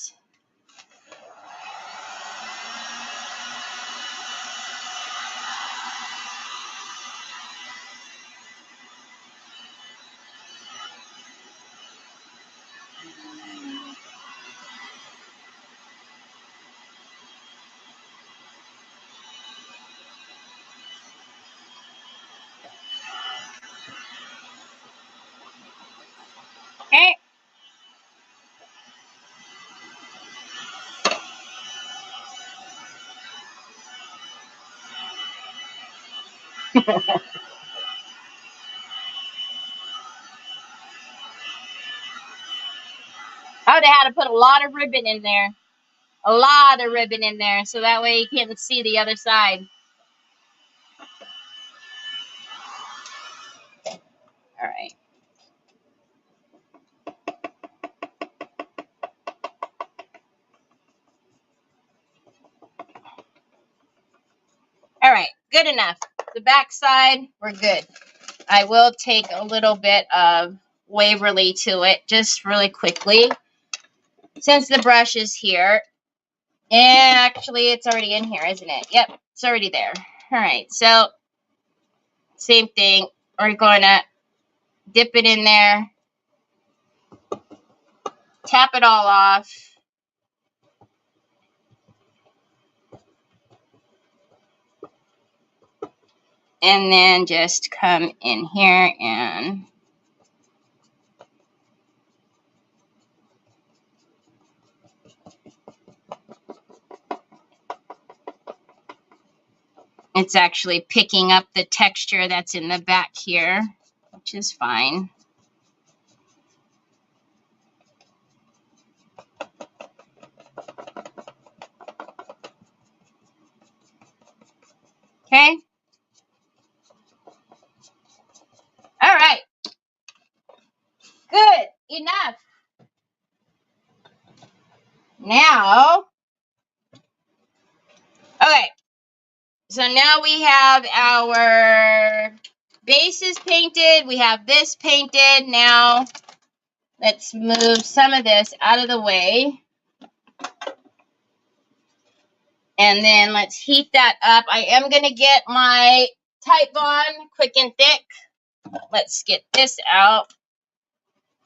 Okay. I would have had to put a lot of ribbon in there. A lot of ribbon in there so that way you can't see the other side. All right. All right, good enough. The back side, we're good. I will take a little bit of Waverly to it just really quickly since the brush is here. And actually, it's already in here, isn't it? Yep, it's already there. All right, so same thing. We're going to dip it in there, tap it all off. And then just come in here and it's actually picking up the texture that's in the back here, which is fine. Okay. All right. Good enough. Now, okay. So now we have our bases painted. We have this painted. Now, let's move some of this out of the way. And then let's heat that up. I am going to get my Titebond Quick and Thick. Let's get this out.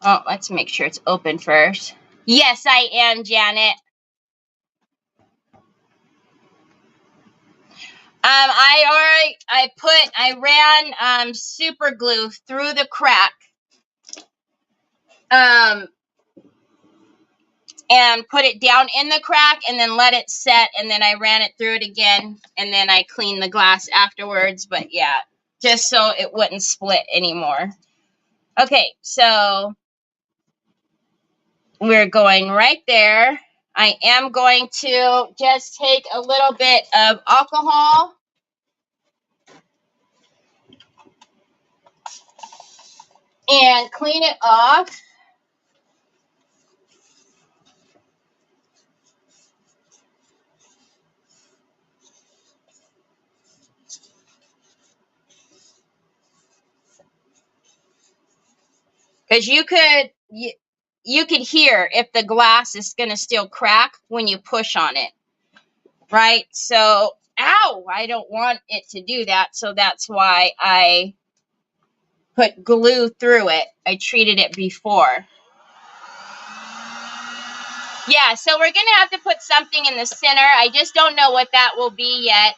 Oh, let's make sure it's open first. Yes, I am, Janet. I ran super glue through the crack. And put it down in the crack and then let it set, and then I ran it through it again, and then I cleaned the glass afterwards. But yeah, just so it wouldn't split anymore. Okay, so we're going right there. I am going to just take a little bit of alcohol. and clean it off. Because you could hear if the glass is going to still crack when you push on it, right? So, ow, I don't want it to do that. So that's why I put glue through it. I treated it before. Yeah, so we're going to have to put something in the center. I just don't know what that will be yet.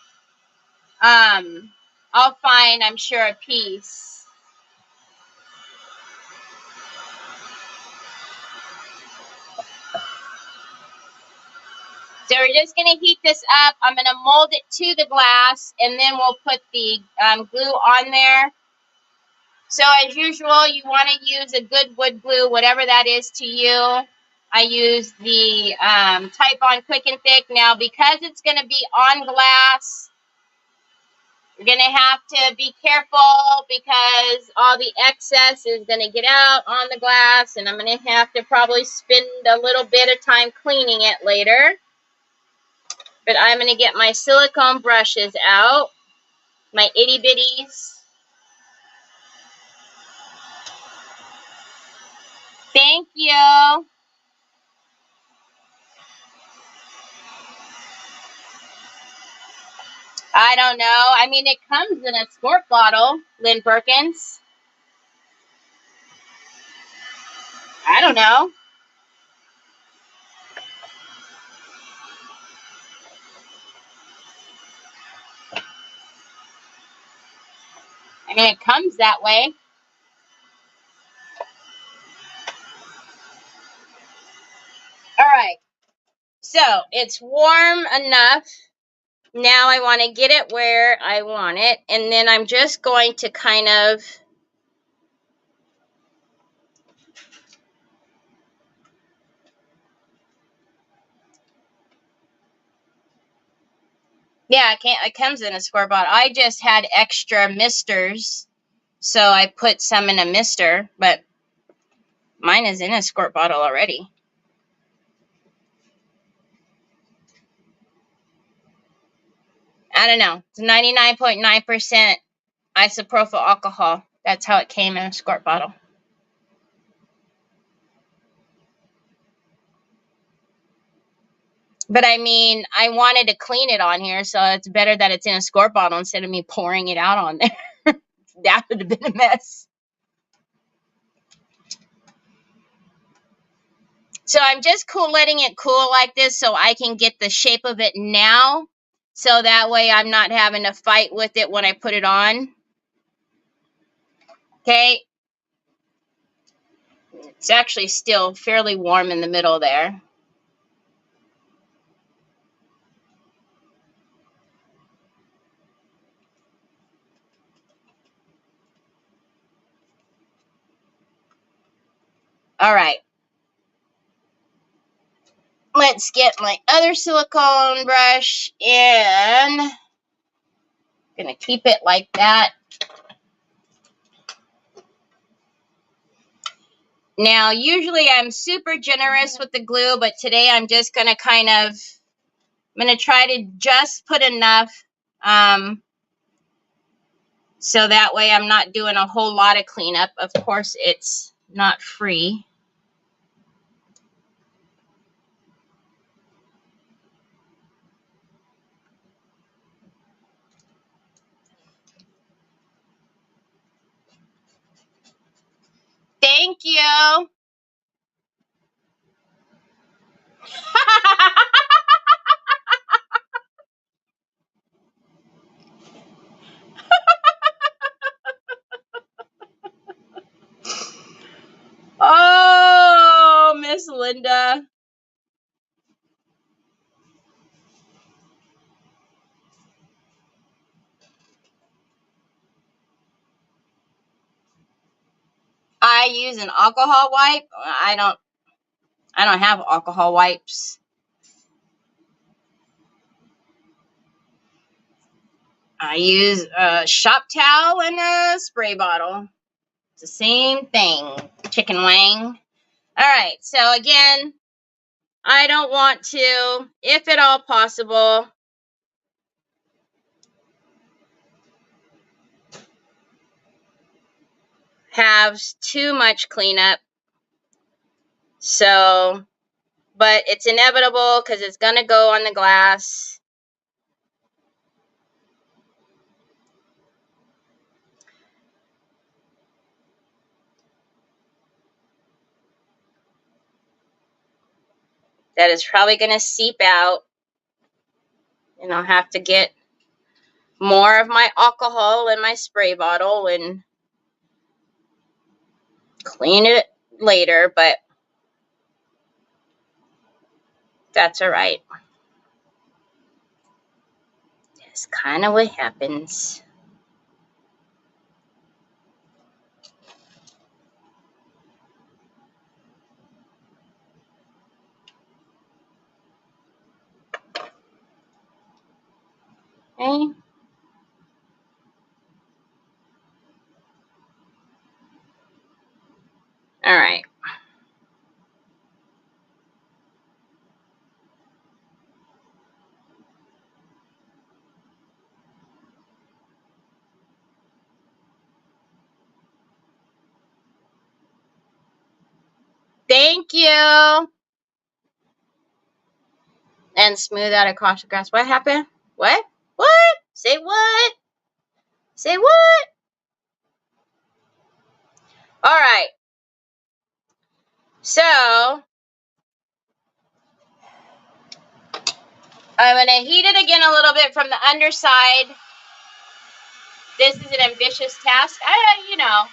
I'll find, I'm sure, a piece. So we're just going to heat this up. I'm going to mold it to the glass, and then we'll put the glue on there. So as usual, you want to use a good wood glue, whatever that is to you. I use the Type On Quick and Thick. Now, because it's going to be on glass, you're going to have to be careful because all the excess is going to get out on the glass, and I'm going to have to probably spend a little bit of time cleaning it later. But I'm going to get my silicone brushes out, my itty bitties. Thank you. I don't know. I mean, it comes in a squirt bottle, Lynn Perkins. I don't know. I mean, it comes that way. All right. So it's warm enough. Now I want to get it where I want it. And then I'm just going to kind of... Yeah, it comes in a squirt bottle. I just had extra misters, so I put some in a mister, but mine is in a squirt bottle already. I don't know. It's 99.9% isopropyl alcohol. That's how it came in a squirt bottle. But I mean, I wanted to clean it on here, so it's better that it's in a squirt bottle instead of me pouring it out on there. That would have been a mess. So I'm just letting it cool like this so I can get the shape of it now. So that way I'm not having to fight with it when I put it on. Okay. It's actually still fairly warm in the middle there. All right. Let's get my other silicone brush in. I'm going to keep it like that. Now, usually I'm super generous with the glue, but today I'm just going to I'm going to try to just put enough so that way I'm not doing a whole lot of cleanup. Of course, it's not free. Thank you. Oh, Miss Linda. I use an alcohol wipe. I don't have alcohol wipes. I use a shop towel and a spray bottle. It's the same thing, chicken wing. All right, so again, I don't want to, if at all possible, have too much cleanup. So, but it's inevitable because it's going to go on the glass. That is probably going to seep out. And I'll have to get more of my alcohol in my spray bottle and clean it later, but that's all right. That's kind of what happens. Okay. All right. Thank you. And smooth out across the grass. What happened? What? What? Say what? Say what? All right. So, I'm going to heat it again a little bit from the underside. This is an ambitious task. You know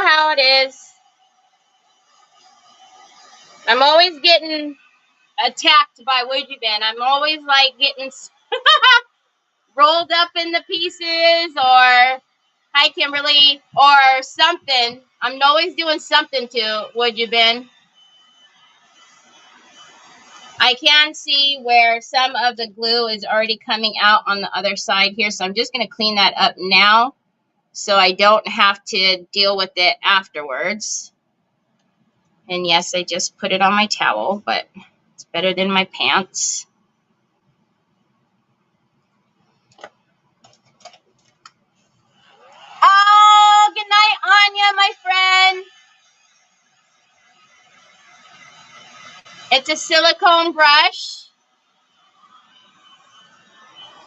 how it is. I'm always getting attacked by Woody Bin. I'm always like getting rolled up in the pieces, or hi Kimberly, or something. I'm always doing something to Woody Bin. I can see where some of the glue is already coming out on the other side here, so I'm just going to clean that up now so I don't have to deal with it afterwards. And yes, I just put it on my towel, but it's better than my pants. Oh, good night, Anya, my friend. It's a silicone brush.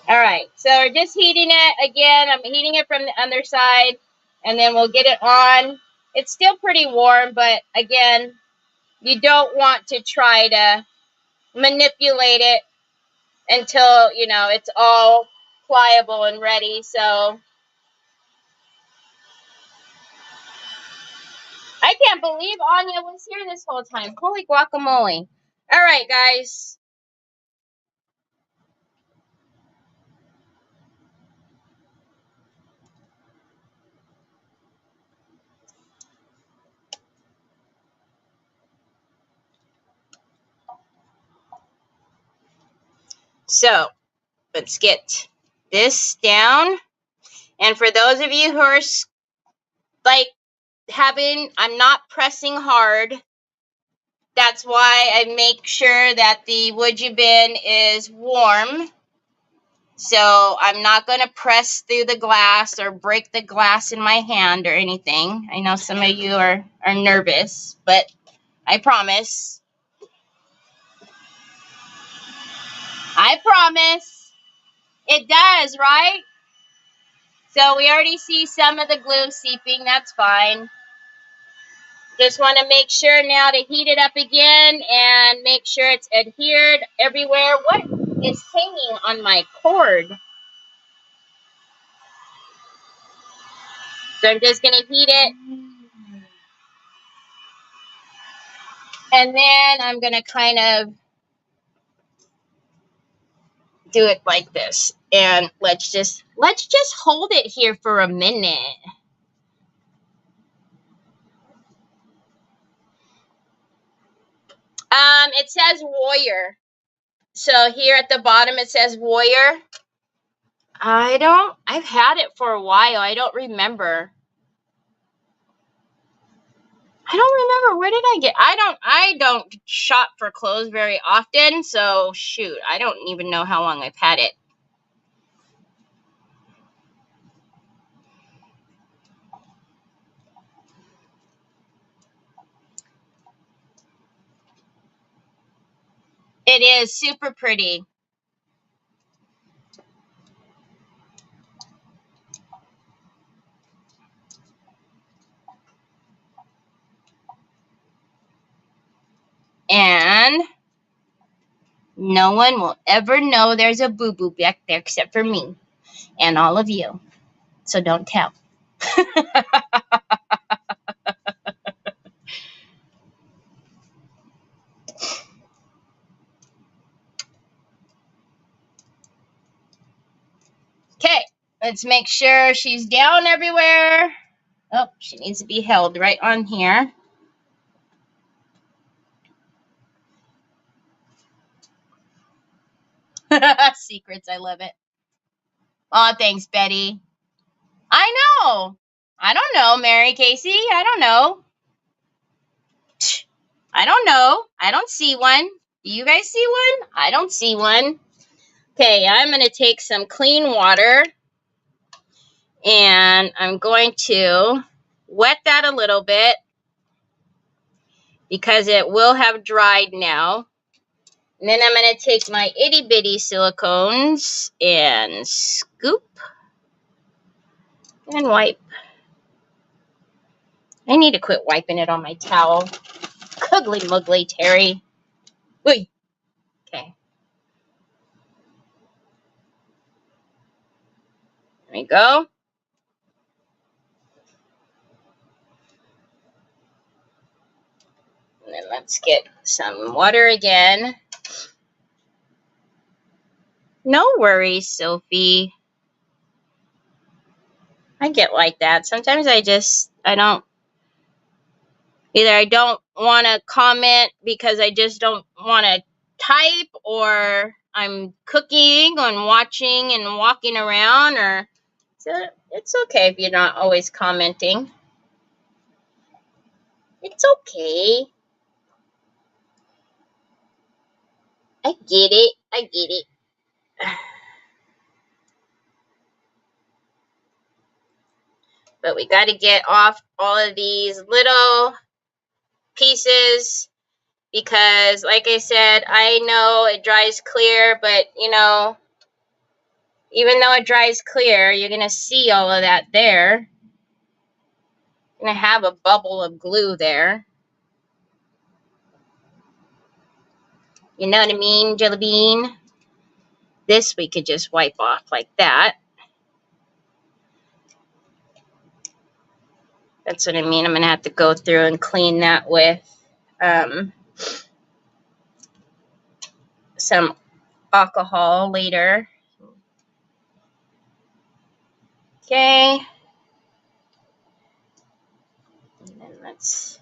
All right, so we're just heating it again. I'm heating it from the underside, and then we'll get it on. It's still pretty warm, but again, you don't want to try to manipulate it until, you know, it's all pliable and ready. So I can't believe Anya was here this whole time. Holy guacamole. All right, guys. So let's get this down. And for those of you who are like I'm not pressing hard. That's why I make sure that the Woody Bin is warm. So I'm not going to press through the glass or break the glass in my hand or anything. I know some of you are nervous, but I promise. I promise. It does, right? So we already see some of the glue seeping. That's fine. Just want to make sure now to heat it up again and make sure it's adhered everywhere. What is hanging on my cord? So I'm just going to heat it. And then I'm going to kind of do it like this. And let's just hold it here for a minute. It says Warrior. So here at the bottom it says Warrior. I've had it for a while. I don't remember. I don't remember. Where did I get? I don't shop for clothes very often, so shoot, I don't even know how long I've had it. It is super pretty. And no one will ever know there's a boo-boo back there except for me and all of you. So don't tell. Okay, let's make sure she's down everywhere. Oh, she needs to be held right on here. Secrets, I love it. Oh, thanks, Betty. I know. I don't know, Mary Casey. I don't know. I don't know. I don't see one. Do you guys see one? I don't see one. Okay, I'm going to take some clean water and I'm going to wet that a little bit because it will have dried now. And then I'm going to take my itty bitty silicones and scoop and wipe. I need to quit wiping it on my towel. Cuggly muggly, Terry. Wait. Okay. There we go. And then let's get some water again. No worries, Sophie. I get like that. Sometimes I don't want to comment because I just don't want to type, or I'm cooking and watching and walking around, or so it's okay if you're not always commenting. It's okay. I get it. I get it. But we got to get off all of these little pieces because, like I said, I know it dries clear, but, you know, even though it dries clear, you're going to see all of that there. You're going to have a bubble of glue there. You know what I mean, Jelly Bean? This we could just wipe off like that. That's what I mean. I'm going to have to go through and clean that with some alcohol later. Okay. And then let's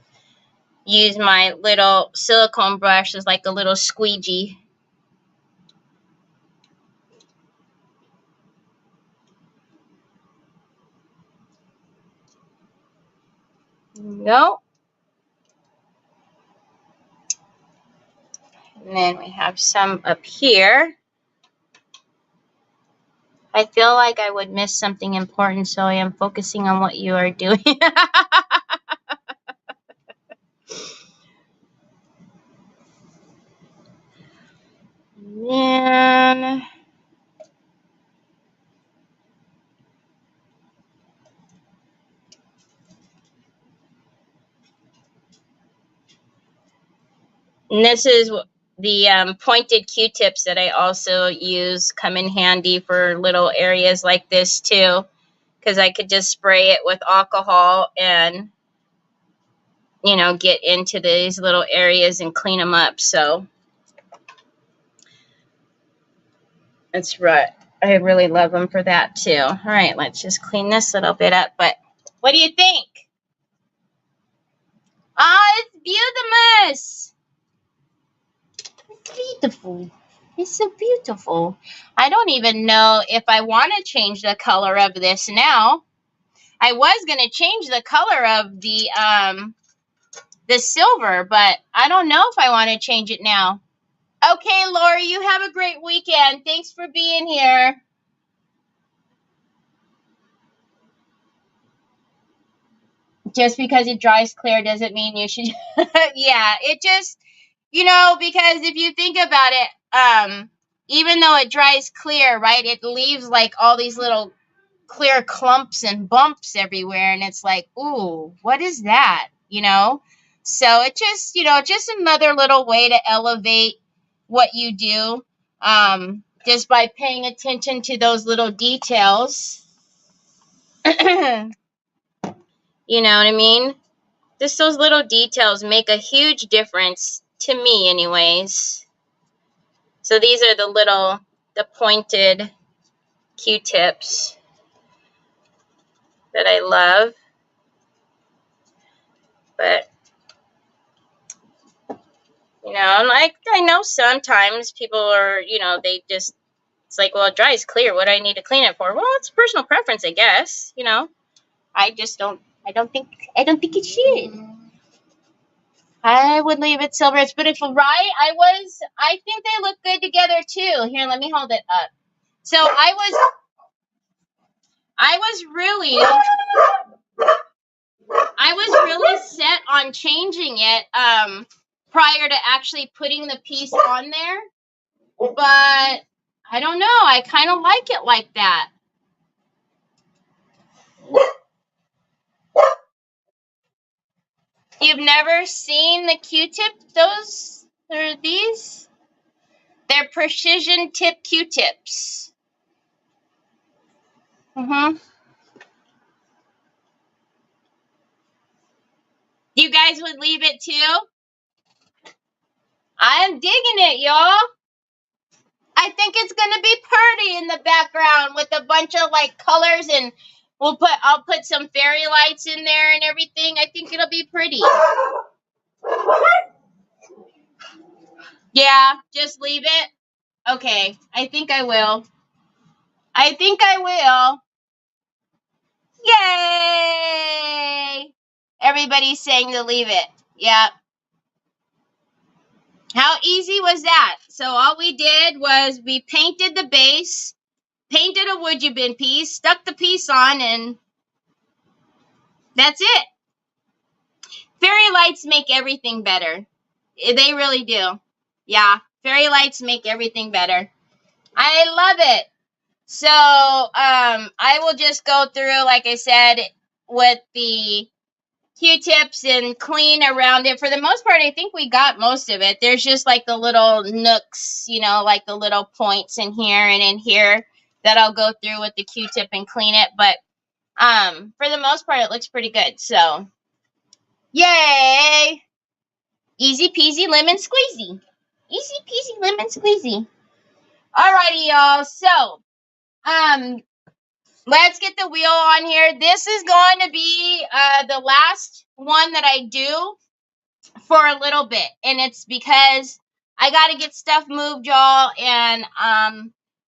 use my little silicone brush as like a little squeegee. Go. And then we have some up here. I feel like I would miss something important, so I am focusing on what you are doing. Then and this is the pointed Q-tips that I also use come in handy for little areas like this too, because I could just spray it with alcohol and, you know, get into these little areas and clean them up. So that's right. I really love them for that too. All right, let's just clean this little bit up. But what do you think? Oh, it's beautiful. It's beautiful. It's so beautiful. I don't even know if I want to change the color of this now. I was going to change the color of the the silver, but I don't know if I want to change it now. Okay, Lori, you have a great weekend. Thanks for being here. Just because it dries clear doesn't mean you should. Yeah, it just, because if you think about it, even though it dries clear, right, it leaves like all these little clear clumps and bumps everywhere, and it's like, ooh, what is that? So it just, just another little way to elevate what you do, just by paying attention to those little details. You know what I mean? Just those little details make a huge difference to me anyways. So these are the pointed Q-tips that I love. But, I know sometimes people are, they just, it's like, well, it dries clear. What do I need to clean it for? Well, it's personal preference, I guess. I don't think it should. I would leave it silver. It's beautiful, right? I think they look good together too. Here, let me hold it up. So I was really set on changing it prior to actually putting the piece on there. But I don't know. I kind of like it like that. You've never seen the Q-tip? These? They're precision tip Q-tips. You guys would leave it too? I'm digging it, y'all. I think it's gonna be pretty in the background with a bunch of like colors, and I'll put some fairy lights in there and everything. I think it'll be pretty. Yeah, just leave it. Okay, I think I will. Yay! Everybody's saying to leave it. Yeah. How easy was that? So all we did was we painted the base, painted a would you bin piece, stuck the piece on, and that's it. Fairy lights make everything better. They really do. Yeah, fairy lights make everything better. I love it. So I will just go through, like I said, with the Q-tips and clean around it. For the most part, I think we got most of it. There's just like the little nooks, like the little points in here and in here that I'll go through with the Q-tip and clean it. But for the most part, it looks pretty good. So, yay! Easy peasy lemon squeezy. Easy peasy lemon squeezy. Alrighty, y'all. So, let's get the wheel on here. This is going to be the last one that I do for a little bit, and it's because I got to get stuff moved, y'all, and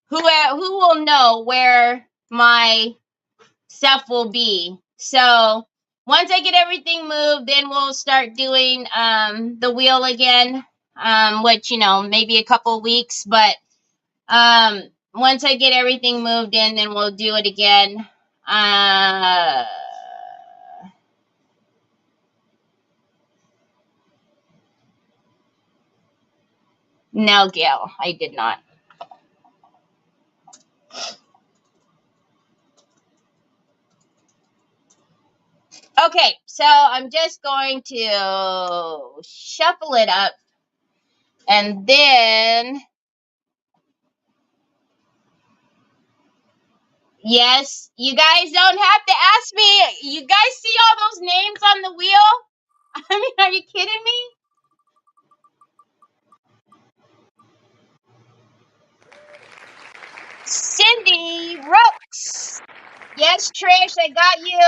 who will know where my stuff will be. So once I get everything moved, then we'll start doing the wheel again, which, maybe a couple weeks, but once I get everything moved in, then we'll do it again. No, Gail, I did not. Okay, so I'm just going to shuffle it up, and then, yes, you guys don't have to ask me. You guys see all those names on the wheel? I mean, are you kidding me? Cindy Rooks. Yes, Trish, I got you.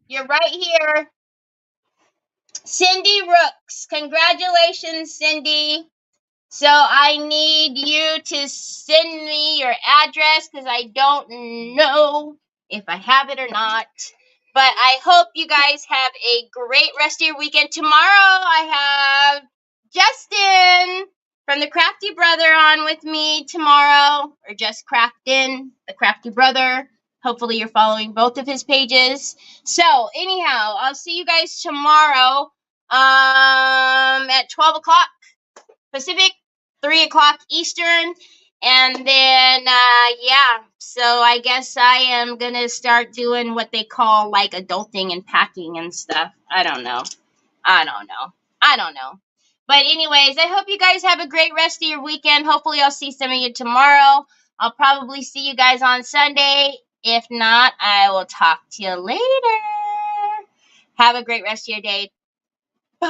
You're right here. Cindy Rooks. Congratulations, Cindy. So I need you to send me your address because I don't know if I have it or not. But I hope you guys have a great rest of your weekend. Tomorrow I have Justin from the Crafty Brother on with me tomorrow, or just Craftin, the Crafty Brother. Hopefully you're following both of his pages. So anyhow, I'll see you guys tomorrow at 12 o'clock Pacific, 3 o'clock Eastern. And then, yeah, so I guess I am going to start doing what they call like adulting and packing and stuff. I don't know. But anyways, I hope you guys have a great rest of your weekend. Hopefully I'll see some of you tomorrow. I'll probably see you guys on Sunday. If not, I will talk to you later. Have a great rest of your day.